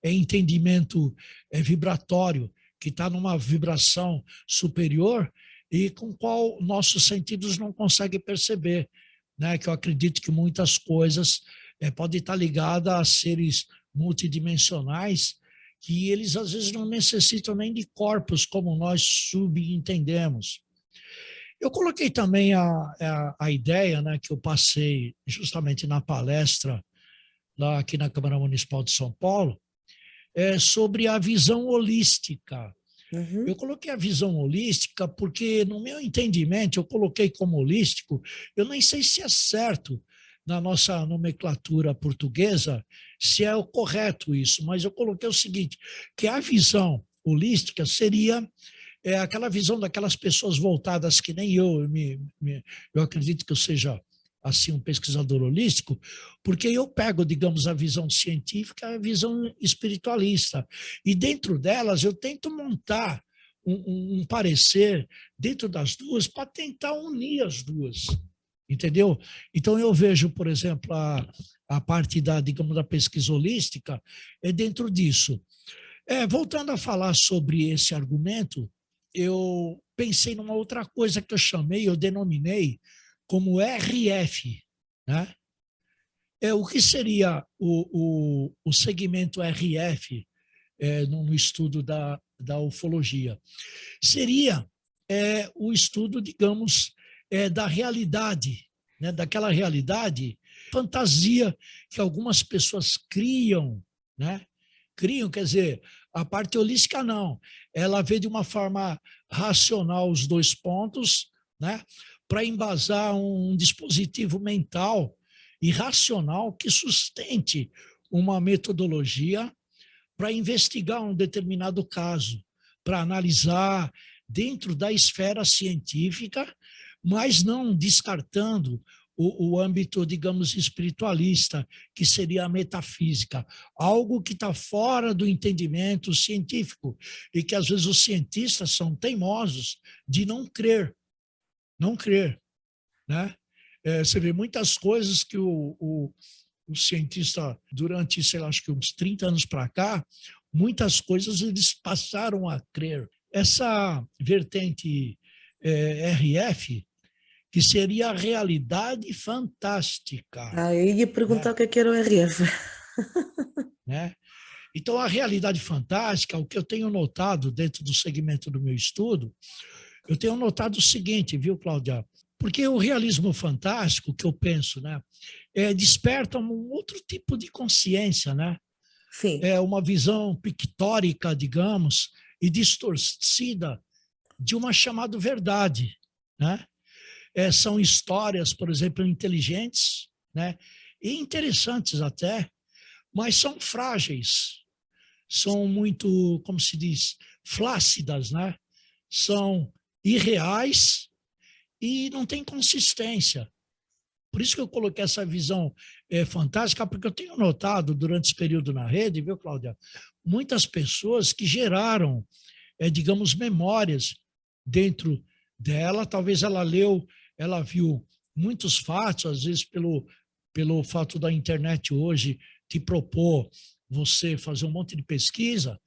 entendimento vibratório, que está numa vibração superior e com qual nossos sentidos não conseguem perceber, né? Que eu acredito que muitas coisas podem estar ligadas a seres multidimensionais, que eles às vezes não necessitam nem de corpos como nós subentendemos. Eu coloquei também a ideia, né, que eu passei justamente na palestra lá aqui na Câmara Municipal de São Paulo, sobre a visão holística. Uhum. Eu coloquei a visão holística porque, no meu entendimento, eu coloquei como holístico, eu nem sei se é certo na nossa nomenclatura portuguesa, se é o correto isso, mas eu coloquei o seguinte, que a visão holística seria aquela visão daquelas pessoas voltadas que nem eu acredito que eu seja assim um pesquisador holístico, porque eu pego, digamos, a visão científica, a visão espiritualista, e dentro delas eu tento montar um parecer dentro das duas para tentar unir as duas, entendeu? Então eu vejo, por exemplo, a parte da, digamos, da pesquisa holística dentro disso. Voltando a falar sobre esse argumento, eu pensei numa outra coisa que eu denominei como RF, né? O que seria o segmento RF no estudo da ufologia? Seria o estudo, digamos, da realidade, né? Daquela realidade, fantasia que algumas pessoas criam, né? Criam, quer dizer, a parte holística não, ela vê de uma forma racional os dois pontos, né, para embasar um dispositivo mental e racional que sustente uma metodologia para investigar um determinado caso, para analisar dentro da esfera científica, mas não descartando o âmbito, digamos, espiritualista, que seria a metafísica, algo que está fora do entendimento científico e que às vezes os cientistas são teimosos de não crer, né? Você vê muitas coisas que o cientista, durante, sei lá, acho que uns 30 anos para cá, muitas coisas eles passaram a crer. Essa vertente RF, que seria a realidade fantástica. Eu ia perguntar, né? o que era o RF. Né? Então, a realidade fantástica, o que eu tenho notado dentro do segmento do meu estudo, eu tenho notado o seguinte, viu, Cláudia? Porque o realismo fantástico, que eu penso, né, desperta um outro tipo de consciência, né? Sim. É uma visão pictórica, digamos, e distorcida de uma chamada verdade, né? São histórias, por exemplo, inteligentes, né? E interessantes até, mas são frágeis, são muito, como se diz, flácidas, né? São irreais e não têm consistência. Por isso que eu coloquei essa visão fantástica, porque eu tenho notado durante esse período na rede, viu, Cláudia, muitas pessoas que geraram, digamos, memórias dentro dela, talvez ela viu muitos fatos, às vezes pelo fato da internet hoje te propor você fazer um monte de pesquisa,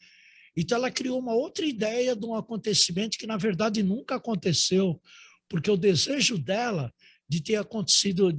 então ela criou uma outra ideia de um acontecimento que, na verdade, nunca aconteceu, porque o desejo dela de ter acontecido,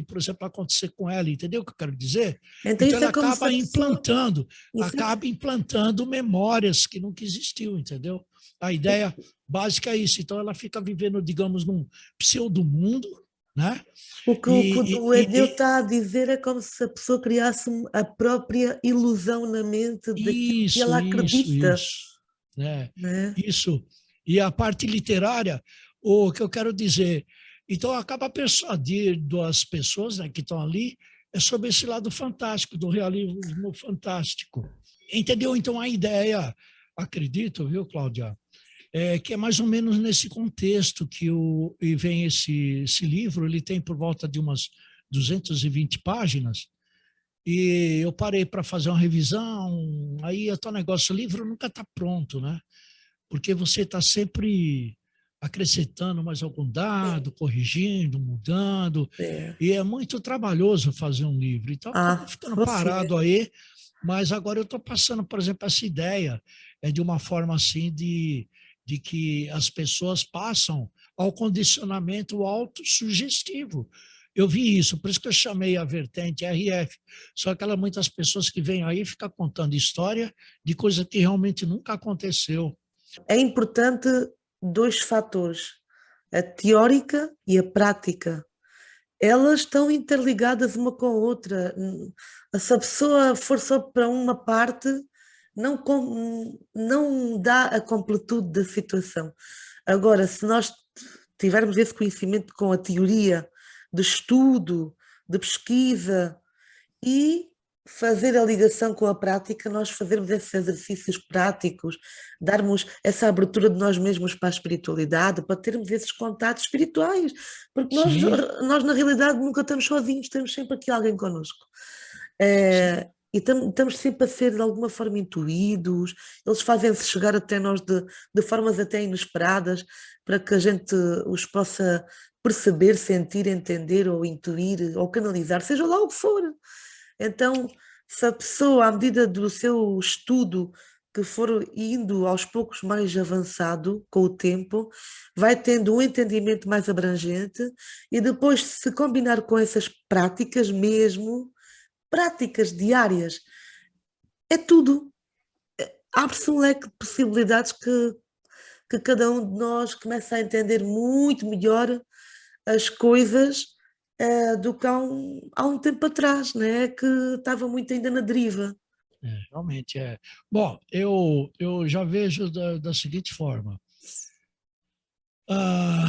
por exemplo, acontecer com ela, entendeu o que eu quero dizer? Então Então isso ela é como se a pessoa... acaba implantando memórias que nunca existiu, entendeu? A ideia básica é isso. Então ela fica vivendo, digamos, num pseudo-mundo, né? O que o Edneu está a dizer é como se a pessoa criasse a própria ilusão na mente daquilo que ela acredita. Isso, né? Né? Isso. E a parte literária, o que eu quero dizer, então acaba persuadindo as pessoas, né, que estão ali sobre esse lado fantástico, do realismo fantástico. Entendeu? Então a ideia, acredito, viu, Cláudia, que é mais ou menos nesse contexto que e vem esse livro, ele tem por volta de umas 220 páginas, e eu parei para fazer uma revisão, aí é tal negócio, o livro nunca está pronto, né? Porque você está sempre acrescentando mais algum Sim, dado, corrigindo, mudando, é. e é muito trabalhoso fazer um livro. Então, acabou Ah, ficando assim parado é. aí, mas agora eu estou passando, por exemplo, essa ideia de uma forma assim de que as pessoas passam ao condicionamento autossugestivo. Eu vi isso, por isso que eu chamei a vertente RF. Só aquelas muitas pessoas que vêm aí e ficam contando história de coisa que realmente nunca aconteceu. É importante dois fatores, a teórica e a prática. Elas estão interligadas uma com a outra. Se a pessoa for só para uma parte, não dá a completude da situação. Agora, se nós tivermos esse conhecimento com a teoria de estudo, de pesquisa, e fazer a ligação com a prática, nós fazermos esses exercícios práticos, darmos essa abertura de nós mesmos para a espiritualidade, para termos esses contatos espirituais, porque Sim, nós na realidade nunca estamos sozinhos, temos sempre aqui alguém connosco. sim. E estamos sempre a ser de alguma forma intuídos, eles fazem-se chegar até nós de formas até inesperadas, para que a gente os possa perceber, sentir, entender ou intuir ou canalizar, seja lá o que for. Então, se a pessoa, à medida do seu estudo, que for indo aos poucos mais avançado com o tempo, vai tendo um entendimento mais abrangente e depois, se combinar com essas práticas mesmo, práticas diárias, é tudo. Abre-se um leque de possibilidades que cada um de nós começa a entender muito melhor as coisas do que há um tempo atrás, né? Que estava muito ainda na deriva. Realmente é. Bom, eu já vejo da seguinte forma. Ah,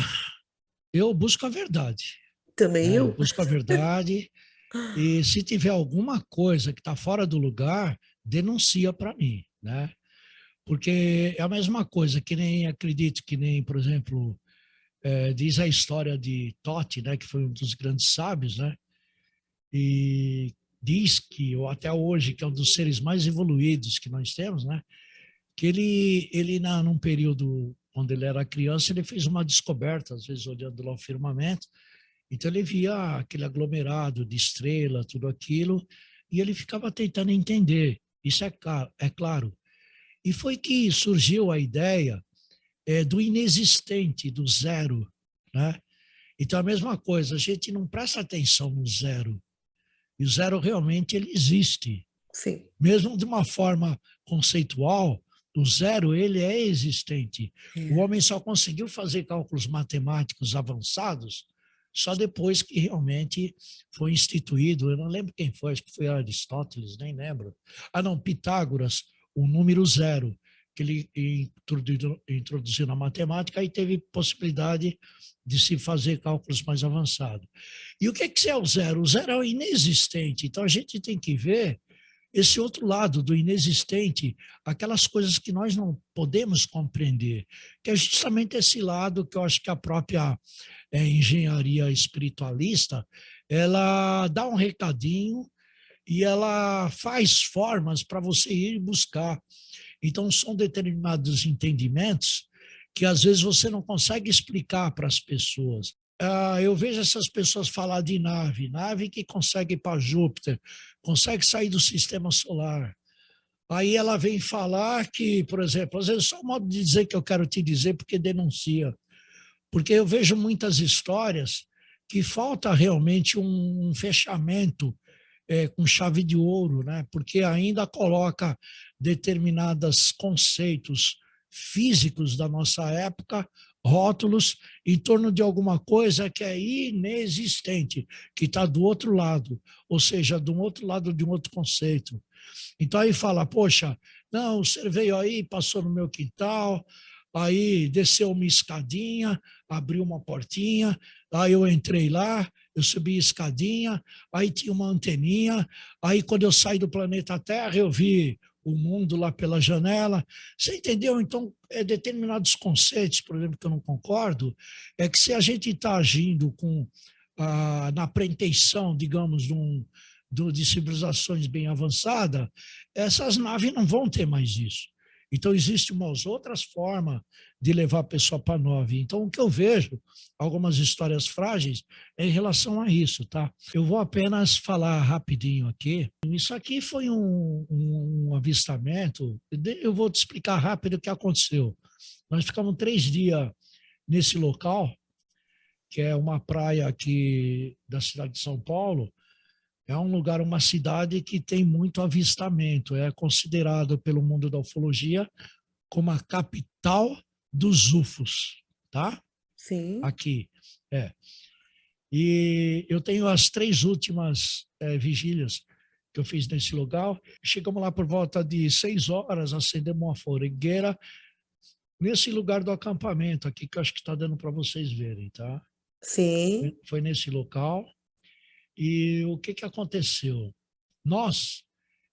eu busco a verdade, Também né? Eu eu. busco a verdade e se tiver alguma coisa que está fora do lugar, denuncia para mim, né? Porque é a mesma coisa, que nem, acredito, que nem, por exemplo, diz a história de Tote, né? Que foi um dos grandes sábios, né? E diz que, ou até hoje, que é um dos seres mais evoluídos que nós temos, né? Que num período, quando ele era criança, ele fez uma descoberta, às vezes olhando lá o firmamento, então ele via aquele aglomerado de estrela, tudo aquilo, e ele ficava tentando entender, isso é claro. E foi que surgiu a ideia do inexistente, do zero, né? Então a mesma coisa, a gente não presta atenção no zero, e o zero realmente ele existe. Sim. Mesmo de uma forma conceitual, o zero ele é existente. O É. homem só conseguiu fazer cálculos matemáticos avançados só depois que realmente foi instituído. Eu não lembro quem foi, acho que foi Aristóteles, nem lembro. Ah, não, Pitágoras, o número zero, que ele introduziu na matemática, aí teve possibilidade de se fazer cálculos mais avançados. E o que é o zero? O zero é o inexistente. Então a gente tem que ver esse outro lado do inexistente, aquelas coisas que nós não podemos compreender, que é justamente esse lado que eu acho que a própria engenharia espiritualista, ela dá um recadinho e ela faz formas para você ir buscar. Então, são determinados entendimentos que às vezes você não consegue explicar para as pessoas. Eu vejo essas pessoas falar de nave que consegue ir para Júpiter, consegue sair do sistema solar. Aí ela vem falar que, por exemplo, às vezes só um modo de dizer que eu quero te dizer porque denuncia. Porque eu vejo muitas histórias que falta realmente um fechamento com chave de ouro, né? Porque ainda coloca determinados conceitos físicos da nossa época, rótulos, em torno de alguma coisa que é inexistente, que está do outro lado, ou seja, do outro lado de um outro conceito. Então aí fala, poxa, não, o ser veio aí, passou no meu quintal, aí desceu uma escadinha, abriu uma portinha, aí eu entrei lá, eu subi a escadinha, aí tinha uma anteninha, aí quando eu saí do planeta Terra, eu vi o mundo lá pela janela. Você entendeu? Então, determinados conceitos, por exemplo, que eu não concordo, é que se a gente está agindo na pretensão, digamos, de civilizações bem avançadas, essas naves não vão ter mais isso. Então, existem umas outras formas de levar a pessoa para 9. Então, o que eu vejo, algumas histórias frágeis, é em relação a isso, tá? Eu vou apenas falar rapidinho aqui. Isso aqui foi um avistamento. Eu vou te explicar rápido o que aconteceu. Nós ficamos 3 dias nesse local, que é uma praia aqui da cidade de São Paulo. É um lugar, uma cidade que tem muito avistamento. É considerado pelo mundo da ufologia como a capital dos UFOs, tá? Sim. Aqui, é. E eu tenho as 3 últimas vigílias que eu fiz nesse lugar. Chegamos lá por volta de 6 horas, acendemos uma fogueira nesse lugar do acampamento aqui, que eu acho que está dando para vocês verem, tá? Sim. Foi nesse local. E o que aconteceu? Eu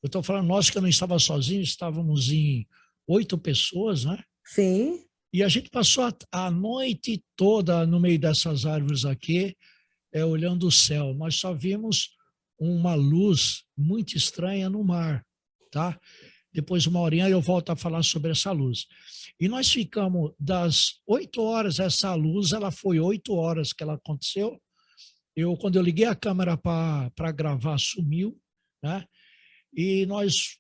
estou falando nós que eu não estava sozinho, estávamos em 8 pessoas, né? Sim. E a gente passou a noite toda no meio dessas árvores aqui, olhando o céu. Nós só vimos uma luz muito estranha no mar, tá? Depois, uma horinha, eu volto a falar sobre essa luz. E nós ficamos das 8 horas, essa luz, ela foi 8 horas que ela aconteceu. Quando eu liguei a câmera para gravar, sumiu, né? E nós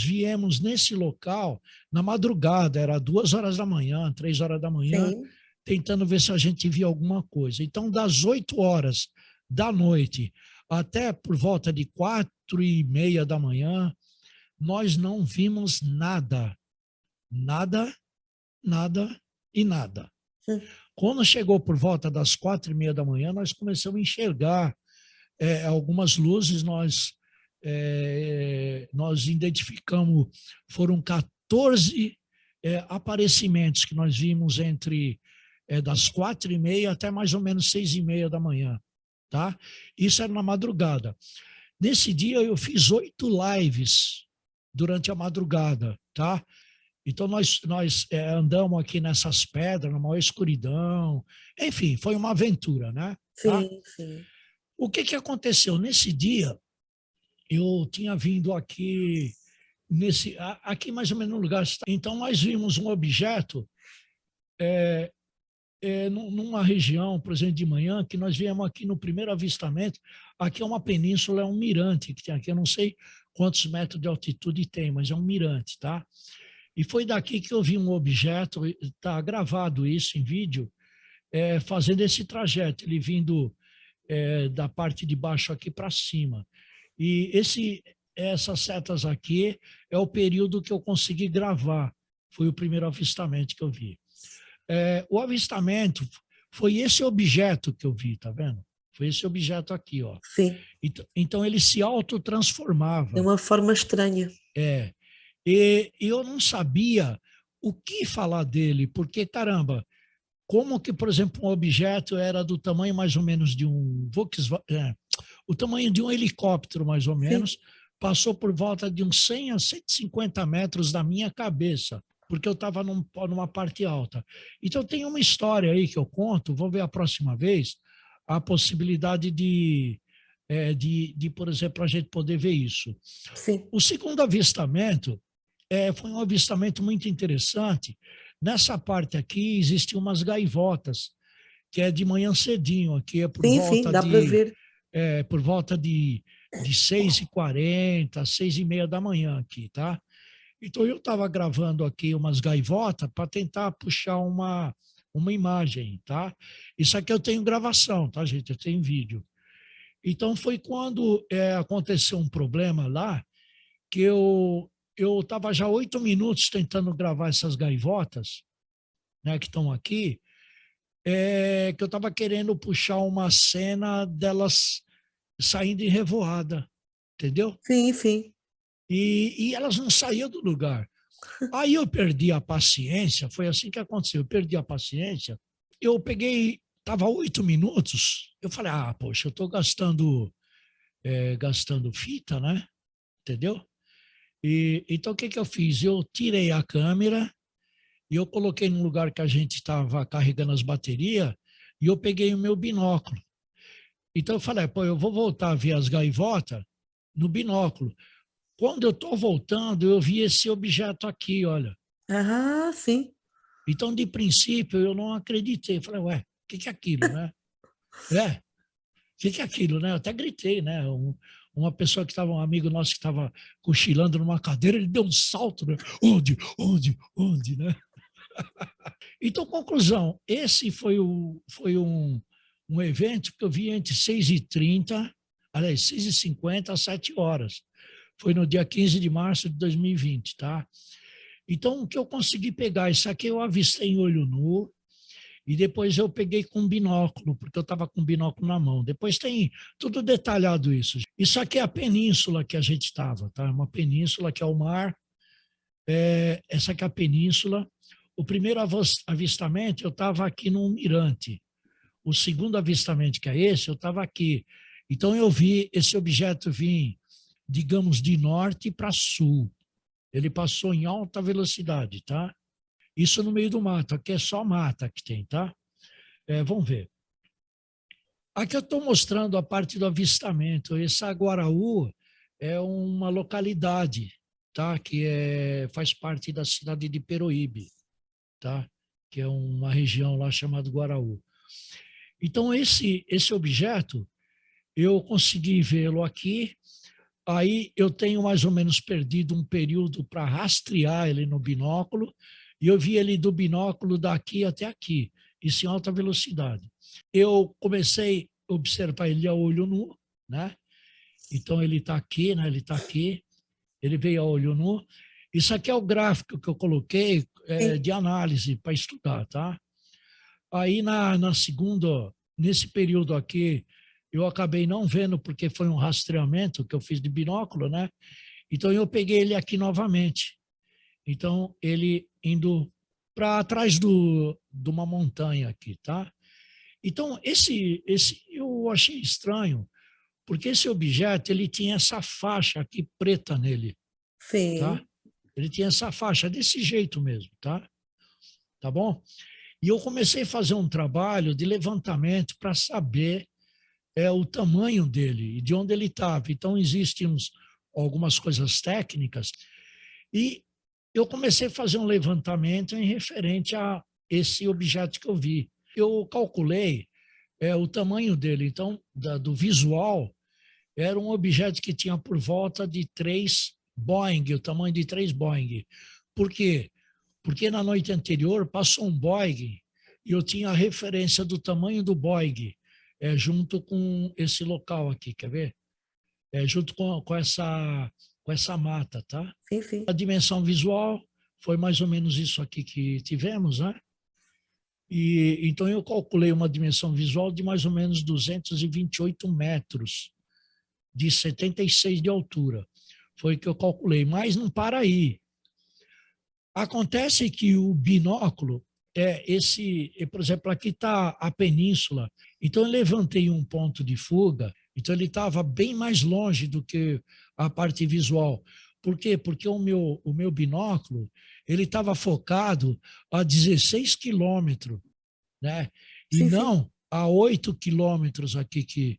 viemos nesse local na madrugada, era 2 horas da manhã, 3 horas da manhã, Sim. tentando ver se a gente via alguma coisa. Então, das 8 horas da noite até por volta de 4h30 da manhã, nós não vimos nada. Nada, nada e nada. Hum. Quando chegou por volta das 4h30 da manhã, nós começamos a enxergar algumas luzes, nós identificamos, foram 14 aparecimentos que nós vimos entre das 4h30 até mais ou menos 6h30 da manhã, tá? Isso era na madrugada. Nesse dia eu fiz 8 lives durante a madrugada, tá? Então, nós andamos aqui nessas pedras, na maior escuridão. Enfim, foi uma aventura, né? Tá? Sim, sim. O que aconteceu? Nesse dia, eu tinha vindo aqui, aqui mais ou menos no lugar. Então, nós vimos um objeto numa região, por exemplo, de manhã, que nós viemos aqui no primeiro avistamento. Aqui é uma península, é um mirante que tem aqui. Eu não sei quantos metros de altitude tem, mas é um mirante, tá? E foi daqui que eu vi um objeto, está gravado isso em vídeo, fazendo esse trajeto, ele vindo da parte de baixo aqui para cima. E essas setas aqui é o período que eu consegui gravar, foi o primeiro avistamento que eu vi. O avistamento foi esse objeto que eu vi, tá vendo? Foi esse objeto aqui, ó. Sim. Então ele se autotransformava. De uma forma estranha. E eu não sabia o que falar dele, porque, caramba, como que, por exemplo, um objeto era do tamanho mais ou menos de um Volkswagen, o tamanho de um helicóptero, mais ou menos, Sim. passou por volta de uns 100 a 150 metros da minha cabeça, porque eu estava numa parte alta. Então, tem uma história aí que eu conto, vou ver a próxima vez, a possibilidade de por exemplo, a gente poder ver isso. Sim. O segundo avistamento foi um avistamento muito interessante. Nessa parte aqui existiam umas gaivotas, que é de manhã cedinho, aqui é por Sim, volta sim, dá para ver. por volta de 6h40, 6h30 da manhã aqui, tá? Então eu estava gravando aqui umas gaivotas para tentar puxar uma imagem, tá? Isso aqui eu tenho gravação, tá, gente? Eu tenho vídeo. Então foi quando aconteceu um problema lá, que eu estava já 8 minutos tentando gravar essas gaivotas, né, que estão aqui, que eu estava querendo puxar uma cena delas saindo em revoada, entendeu? Sim, sim. E elas não saíam do lugar. Aí eu perdi a paciência, foi assim que aconteceu, eu perdi a paciência, eu peguei, estava 8 minutos, eu falei, poxa, eu estou gastando fita, né? Entendeu? Então, o que eu fiz? Eu tirei a câmera e eu coloquei num lugar que a gente estava carregando as baterias e eu peguei o meu binóculo. Então, eu falei, eu vou voltar a ver as gaivotas no binóculo. Quando eu estou voltando, eu vi esse objeto aqui, olha. Ah, sim. Então, de princípio, eu não acreditei. Falei, ué, o que é aquilo, né? É, o que é aquilo, né? Eu até gritei, né? Uma pessoa que estava, um amigo nosso que estava cochilando numa cadeira, ele deu um salto, né? Onde, né? Então, conclusão, esse foi um evento que eu vi entre 6h30, aliás, 6h50 às 7 horas. Foi no dia 15 de março de 2020, tá? Então, o que eu consegui pegar, isso aqui eu avistei em olho nu, e depois eu peguei com binóculo, porque eu estava com o binóculo na mão. Depois tem tudo detalhado isso. Isso aqui é a península que a gente estava, tá? Uma península que é o mar. Essa aqui é a península. O primeiro avistamento, eu estava aqui no mirante. O segundo avistamento, que é esse, eu estava aqui. Então, eu vi esse objeto vir, digamos, de norte para sul. Ele passou em alta velocidade, tá? Isso no meio do mato. Aqui é só mata que tem, tá? Vamos ver. Aqui eu estou mostrando a parte do avistamento. Esse Aguaraú é uma localidade, tá? Que faz parte da cidade de Peroíbe, tá? Que é uma região lá chamada Guaraú. Então, esse objeto, eu consegui vê-lo aqui. Aí eu tenho mais ou menos perdido um período para rastrear ele no binóculo, e eu vi ele do binóculo daqui até aqui, isso em alta velocidade. Eu comecei a observar ele a olho nu, né? Então ele está aqui, né? Ele está aqui, ele veio a olho nu. Isso aqui é o gráfico que eu coloquei Sim. de análise para estudar, tá? Aí na segunda, nesse período aqui, eu acabei não vendo porque foi um rastreamento que eu fiz de binóculo, né? Então eu peguei ele aqui novamente. Então ele indo para trás de uma montanha aqui, tá? Então esse eu achei estranho, porque esse objeto ele tinha essa faixa aqui preta nele, tá? Sim. Ele tinha essa faixa desse jeito mesmo, tá? Tá bom? E eu comecei a fazer um trabalho de levantamento para saber o tamanho dele e de onde ele estava. Então, existem algumas coisas técnicas. E eu comecei a fazer um levantamento em referente a esse objeto que eu vi. Eu calculei o tamanho dele. Então, do visual, era um objeto que tinha por volta de 3 Boeing, o tamanho de 3 Boeing. Por quê? Porque na noite anterior passou um Boeing e eu tinha a referência do tamanho do Boeing junto com esse local aqui, quer ver? Junto com essa mata, tá? Sim, sim. A dimensão visual foi mais ou menos isso aqui que tivemos, né? E então eu calculei uma dimensão visual de mais ou menos 228 metros, de 76 de altura. Foi o que eu calculei, mas não para aí. Acontece que o binóculo por exemplo, aqui está a península. Então eu levantei um ponto de fuga, então ele estava bem mais longe do que a parte visual. Por quê? Porque o meu binóculo ele estava focado a 16 quilômetros, né? E Sim, sim. não a 8 quilômetros aqui que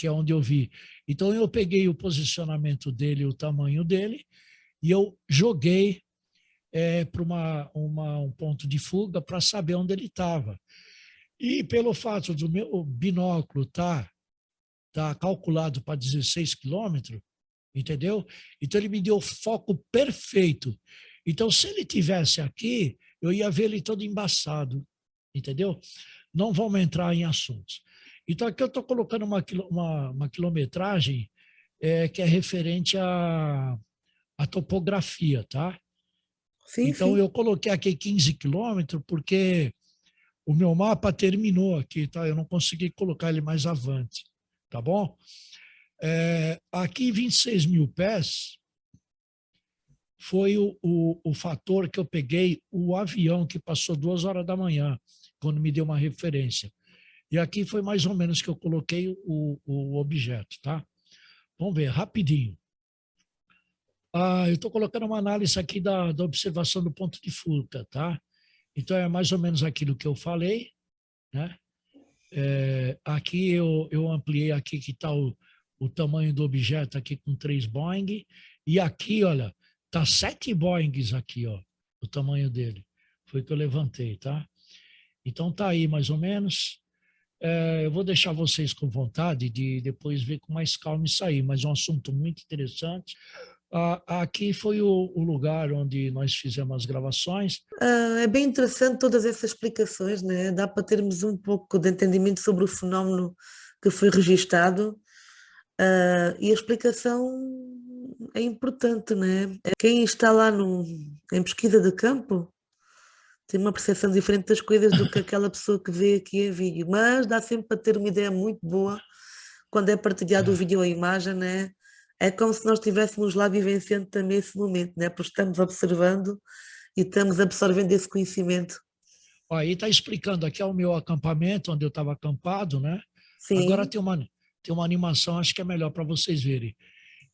é onde eu vi. Então eu peguei o posicionamento dele, o tamanho dele, e eu joguei para um ponto de fuga para saber onde ele estava. E pelo fato do meu binóculo tá calculado para 16 quilômetros, entendeu? Então ele me deu o foco perfeito. Então, se ele tivesse aqui, eu ia ver ele todo embaçado, entendeu? Não vamos entrar em assuntos. Então, aqui eu estou colocando uma quilometragem que é referente à topografia, tá? Sim, Então, sim. eu coloquei aqui 15 quilômetros porque o meu mapa terminou aqui, tá? Eu não consegui colocar ele mais avante, tá bom? Aqui, 26 mil pés foi o fator que eu peguei o avião que passou 2 horas da manhã, quando me deu uma referência. E aqui foi mais ou menos que eu coloquei o objeto, tá? Vamos ver, rapidinho. Eu estou colocando uma análise aqui da observação do ponto de fuga, tá? Então, é mais ou menos aquilo que eu falei, né? Aqui eu ampliei aqui que está o tamanho do objeto aqui com 3 Boeing, e aqui, olha, tá 7 Boeings aqui, ó, o tamanho dele. Foi que eu levantei, tá? Então tá aí mais ou menos. Eu vou deixar vocês com vontade de depois ver com mais calma isso aí, mas é um assunto muito interessante. Aqui foi o lugar onde nós fizemos as gravações. É bem interessante todas essas explicações, né? Dá para termos um pouco de entendimento sobre o fenómeno que foi registado, e a explicação é importante, né? Quem está lá em pesquisa de campo tem uma percepção diferente das coisas do que aquela pessoa que vê aqui em vídeo, mas dá sempre para ter uma ideia muito boa quando é partilhado o vídeo ou a imagem, né? É como se nós estivéssemos lá vivenciando também esse momento, né? Porque estamos observando e estamos absorvendo esse conhecimento. Ó, aí está explicando, aqui é o meu acampamento, onde eu estava acampado, né? Agora Sim, tem uma animação, acho que é melhor para vocês verem.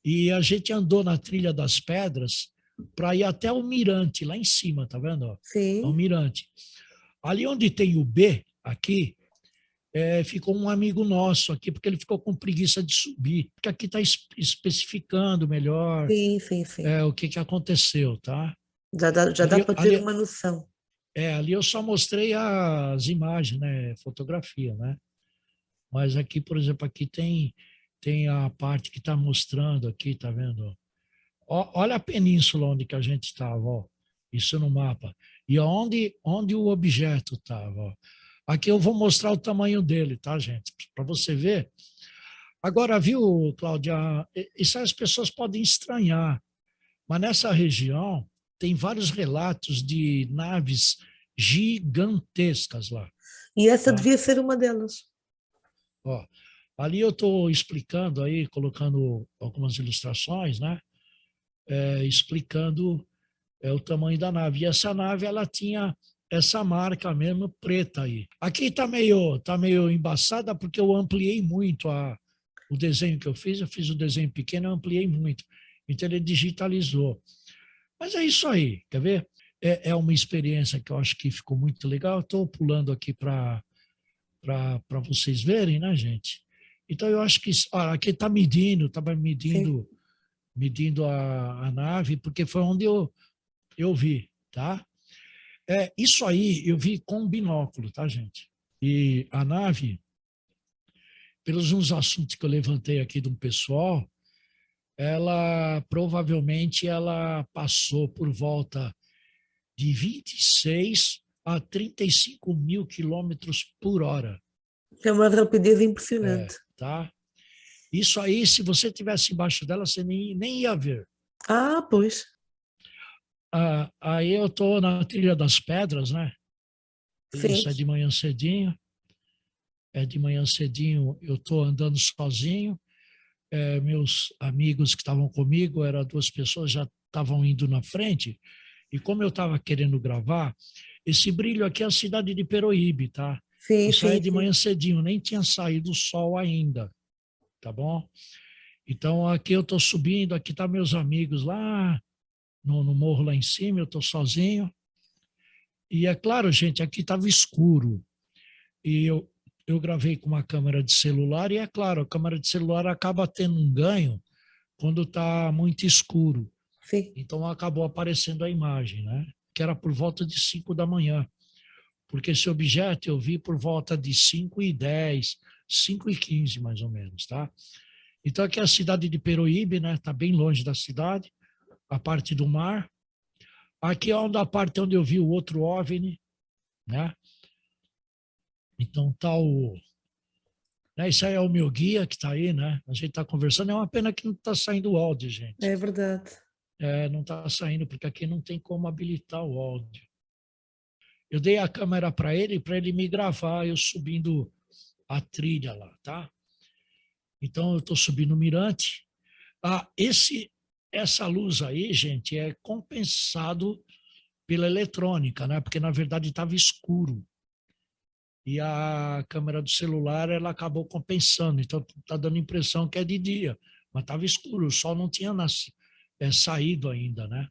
E a gente andou na Trilha das Pedras para ir até o mirante, lá em cima, tá vendo? Ó? É o sim. mirante. Ali onde tem o B, aqui, ficou um amigo nosso aqui, porque ele ficou com preguiça de subir. Porque aqui está especificando melhor Sim, sim, sim. o que aconteceu, tá? Já dá Ali, para ter ali, uma noção. ali eu só mostrei as imagens, né? Fotografia, né? Mas aqui, por exemplo, aqui tem a parte que está mostrando aqui, tá vendo? Olha a península onde que a gente estava, ó. Isso no mapa. E onde o objeto estava, ó. Aqui eu vou mostrar o tamanho dele, tá, gente? Para você ver. Agora, viu, Cláudia? Isso as pessoas podem estranhar, mas nessa região tem vários relatos de naves gigantescas lá, E essa tá? devia ser uma delas. Ó, ali eu estou explicando aí, colocando algumas ilustrações, né? Explicando o tamanho da nave. E essa nave, ela tinha essa marca mesmo preta aí. Aqui tá meio embaçada porque eu ampliei muito o desenho que eu fiz o desenho pequeno, eu ampliei muito. Então ele digitalizou. Mas é isso aí, quer ver? É uma experiência que eu acho que ficou muito legal. Estou pulando aqui para vocês verem, né, gente? Então eu acho que aqui está estava Sim. medindo a nave, porque foi onde eu vi, tá? Isso aí eu vi com binóculo, tá, gente? E a nave, pelos uns assuntos que eu levantei aqui de um pessoal, ela provavelmente ela passou por volta de 26 a 35 mil quilômetros por hora. É uma rapidez impressionante. Tá? Isso aí, se você tivesse embaixo dela, você nem ia ver. Ah, pois. Aí eu estou na Trilha das Pedras, né? Sim. Isso é de manhã cedinho. Eu estou andando sozinho. Meus amigos que estavam comigo, eram 2 pessoas, já estavam indo na frente. E como eu estava querendo gravar, esse brilho aqui é a cidade de Peroíbe, tá? Sim, Isso aí é sim, de sim. manhã cedinho, nem tinha saído o sol ainda, tá bom? Então aqui eu estou subindo, aqui tá meus amigos lá no morro lá em cima, eu estou sozinho. E é claro, gente, aqui estava escuro. E eu gravei com uma câmera de celular, e é claro, a câmera de celular acaba tendo um ganho quando está muito escuro. Sim. Então acabou aparecendo a imagem, né? Que era por volta de 5 da manhã. Porque esse objeto eu vi por volta de 5h10, 5h15 mais ou menos, tá? Então aqui é a cidade de Peroíbe, né? Está bem longe da cidade, a parte do mar. Aqui é a parte onde eu vi o outro OVNI, né? Então tá isso aí é o meu guia que está aí, né? A gente está conversando. É uma pena que não está saindo o áudio, gente. É verdade. Não está saindo, porque aqui não tem como habilitar o áudio. Eu dei a câmera para ele me gravar, eu subindo a trilha lá, tá? Então eu estou subindo o mirante. Essa luz aí, gente, é compensado pela eletrônica, né? Porque na verdade estava escuro. E a câmera do celular, ela acabou compensando. Então tá dando a impressão que é de dia, mas estava escuro, o sol não tinha saído ainda, né?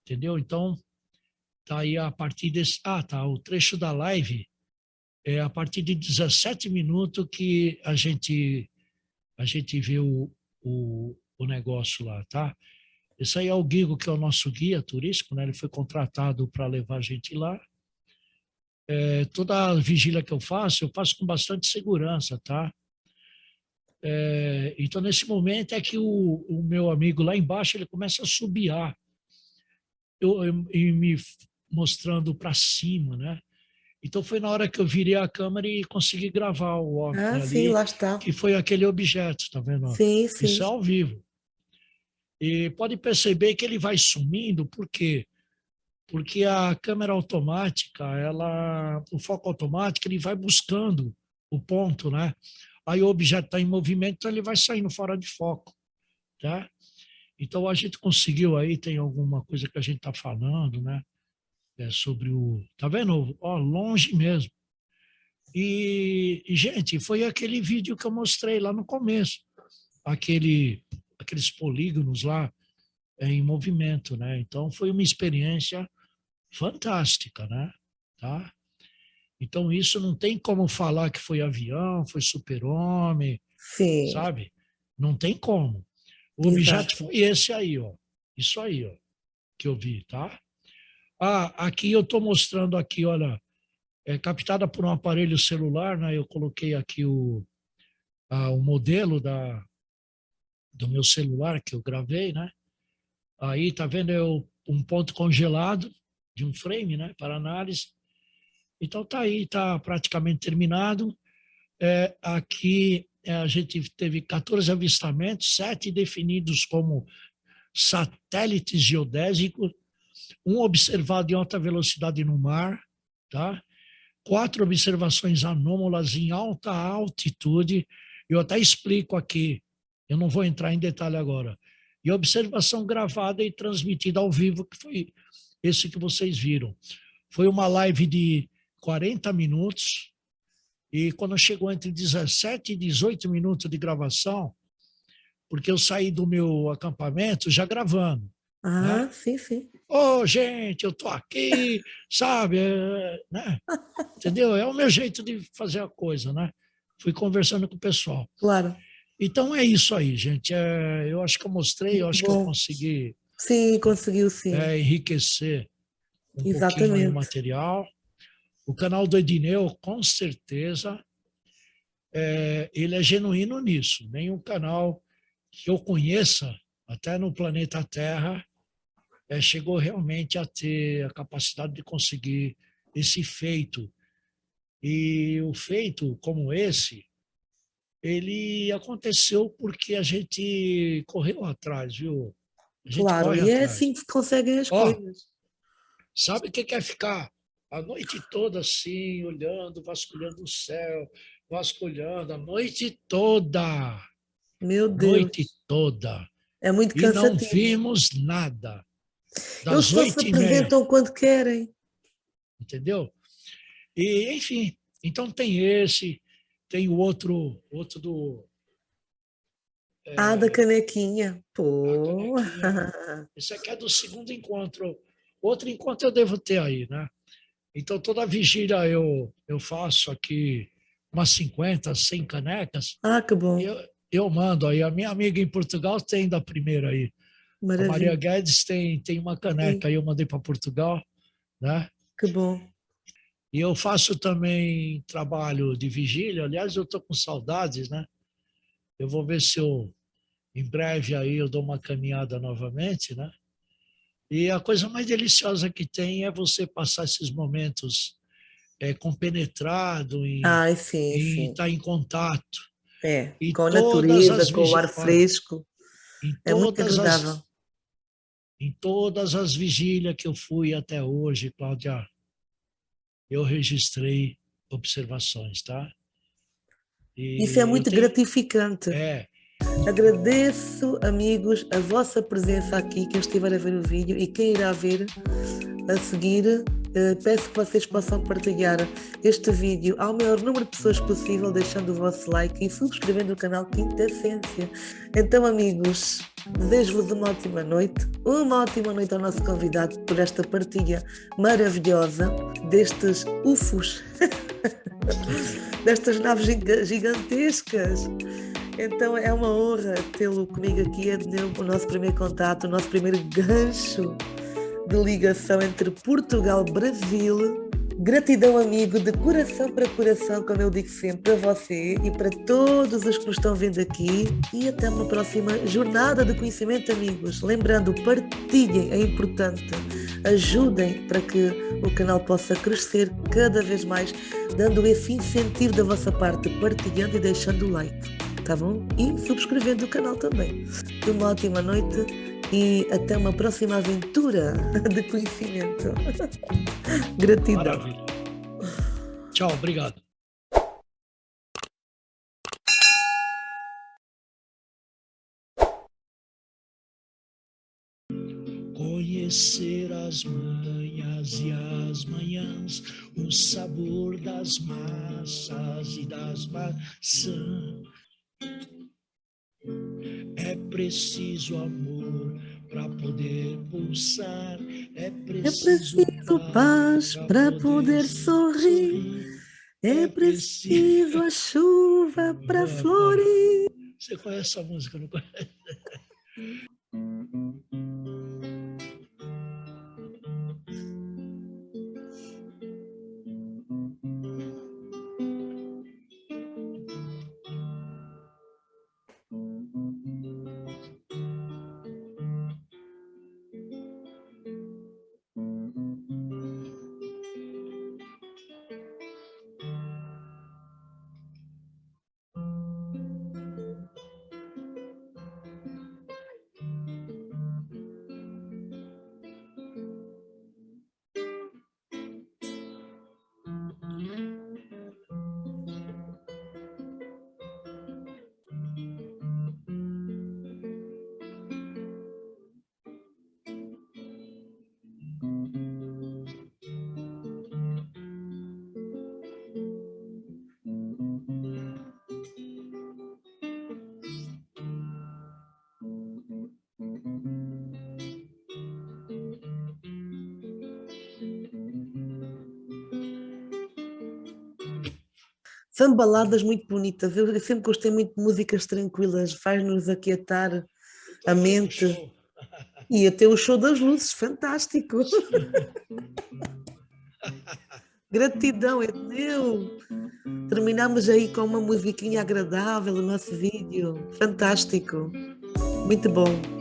Entendeu? Então tá aí a partir desse. Tá. O trecho da live é a partir de 17 minutos que a gente a gente vê o negócio lá, tá? Esse aí é o Guigo, que é o nosso guia turístico, né? Ele foi contratado para levar a gente lá. Toda a vigília que eu faço com bastante segurança, tá? Então, nesse momento é que o meu amigo lá embaixo, ele começa a subiar, e me mostrando para cima, né? Então, foi na hora que eu virei a câmera e consegui gravar o homem sim, ali, lá está. que foi aquele objeto, tá vendo? Sim, Isso sim. é ao vivo. E pode perceber que ele vai sumindo, por quê? Porque a câmera automática, o foco automático, ele vai buscando o ponto, né? Aí o objeto está em movimento, então ele vai saindo fora de foco, tá? Então a gente conseguiu aí, tem alguma coisa que a gente está falando, né? Sobre tá vendo? Ó, longe mesmo. E, gente, foi aquele vídeo que eu mostrei lá no começo, aqueles polígonos lá em movimento, né? Então foi uma experiência fantástica, né? Tá? Então isso não tem como falar que foi avião, foi super-homem, Sim, sabe? Não tem como. O objeto exato. foi esse aí, ó. Isso aí, ó, que eu vi, tá? Aqui eu estou mostrando aqui, olha, captada por um aparelho celular, né? Eu coloquei aqui o modelo do meu celular que eu gravei, né? Aí, tá vendo, um ponto congelado de um frame, né, para análise. Então, tá aí, tá praticamente terminado. Aqui a gente teve 14 avistamentos, 7 definidos como satélites geodésicos, um observado em alta velocidade no mar, tá? 4 observações anômalas em alta altitude. Eu até explico aqui, eu não vou entrar em detalhe agora. E observação gravada e transmitida ao vivo, que foi esse que vocês viram. Foi uma live de 40 minutos, e quando chegou entre 17 e 18 minutos de gravação, porque eu saí do meu acampamento já gravando, né? Sim, sim. Ô, gente, eu tô aqui, sabe? Né? Entendeu? É o meu jeito de fazer a coisa, né? Fui conversando com o pessoal. Claro. Então é isso aí, gente. Eu acho que eu mostrei, eu Muito acho que eu bom. consegui Sim, conseguiu sim. enriquecer um pouquinho aí o Exatamente. material. O canal do Edneu, com certeza, ele é genuíno nisso. Nenhum canal que eu conheça, até no planeta Terra, chegou realmente a ter a capacidade de conseguir esse feito. E o feito como esse, ele aconteceu porque a gente correu atrás, viu? A gente Claro. corre E é atrás. assim que se conseguem as Ó, coisas. sabe o que é ficar a noite toda assim, olhando, vasculhando o céu, vasculhando a noite toda, Meu noite Deus. toda, É muito e não cansativo. vimos nada, Eles das só se 8h30, apresentam quando querem. entendeu? E, enfim, então tem esse, tem o outro do Da canequinha. a Pô. canequinha. Esse aqui é do segundo encontro. Outro encontro eu devo ter aí, né? Então, toda vigília eu faço aqui umas 50, 100 canecas. Que E bom. eu mando aí. A minha amiga em Portugal tem da primeira aí. A Maria Maravilha. Guedes tem uma Sim, caneca aí, eu mandei para Portugal, né? que bom. E eu faço também trabalho de vigília. Aliás, eu estou com saudades, né? Eu vou ver se em breve aí eu dou uma caminhada novamente, né? E a coisa mais deliciosa que tem é você passar esses momentos compenetrado em Sim, sim. estar em contato. E Com a todas natureza, as com o ar fresco. em É muito todas agradável. as vigílias que eu fui até hoje, Cláudia, eu registrei observações, tá? Isso é E eu muito tenho gratificante. Agradeço, amigos, a vossa presença aqui, quem estiver a ver o vídeo e quem irá ver a seguir. Peço que vocês possam partilhar este vídeo ao maior número de pessoas possível, deixando o vosso like e subscrevendo o canal Quinta Essência. Então, amigos, desejo-vos uma ótima noite ao nosso convidado por esta partilha maravilhosa destes UFOs, destas naves gigantescas. Então é uma honra tê-lo comigo aqui, Edneu, o nosso primeiro contato, o nosso primeiro gancho de ligação entre Portugal e Brasil. Gratidão, amigo, de coração para coração, como eu digo sempre, para você e para todos os que nos estão vendo aqui. E até uma próxima jornada de conhecimento, amigos. Lembrando, partilhem, é importante. Ajudem para que o canal possa crescer cada vez mais, dando esse incentivo da vossa parte, partilhando e deixando o like, tá bom? E subscrevendo o canal também. Uma ótima noite e até uma próxima aventura de conhecimento. Gratidão. Maravilha. Tchau, obrigado. Conhecer as manhas e as manhãs, o sabor das massas e das maçãs. É preciso amor para poder pulsar, é preciso paz para poder sorrir, é preciso a chuva para florir. Você conhece essa música, não conhece? São baladas muito bonitas. Eu sempre gostei muito de músicas tranquilas, faz-nos aquietar a mente. E até o show das luzes, fantástico. Gratidão, Edneu. Terminamos aí com uma musiquinha agradável, o nosso vídeo. Fantástico. Muito bom.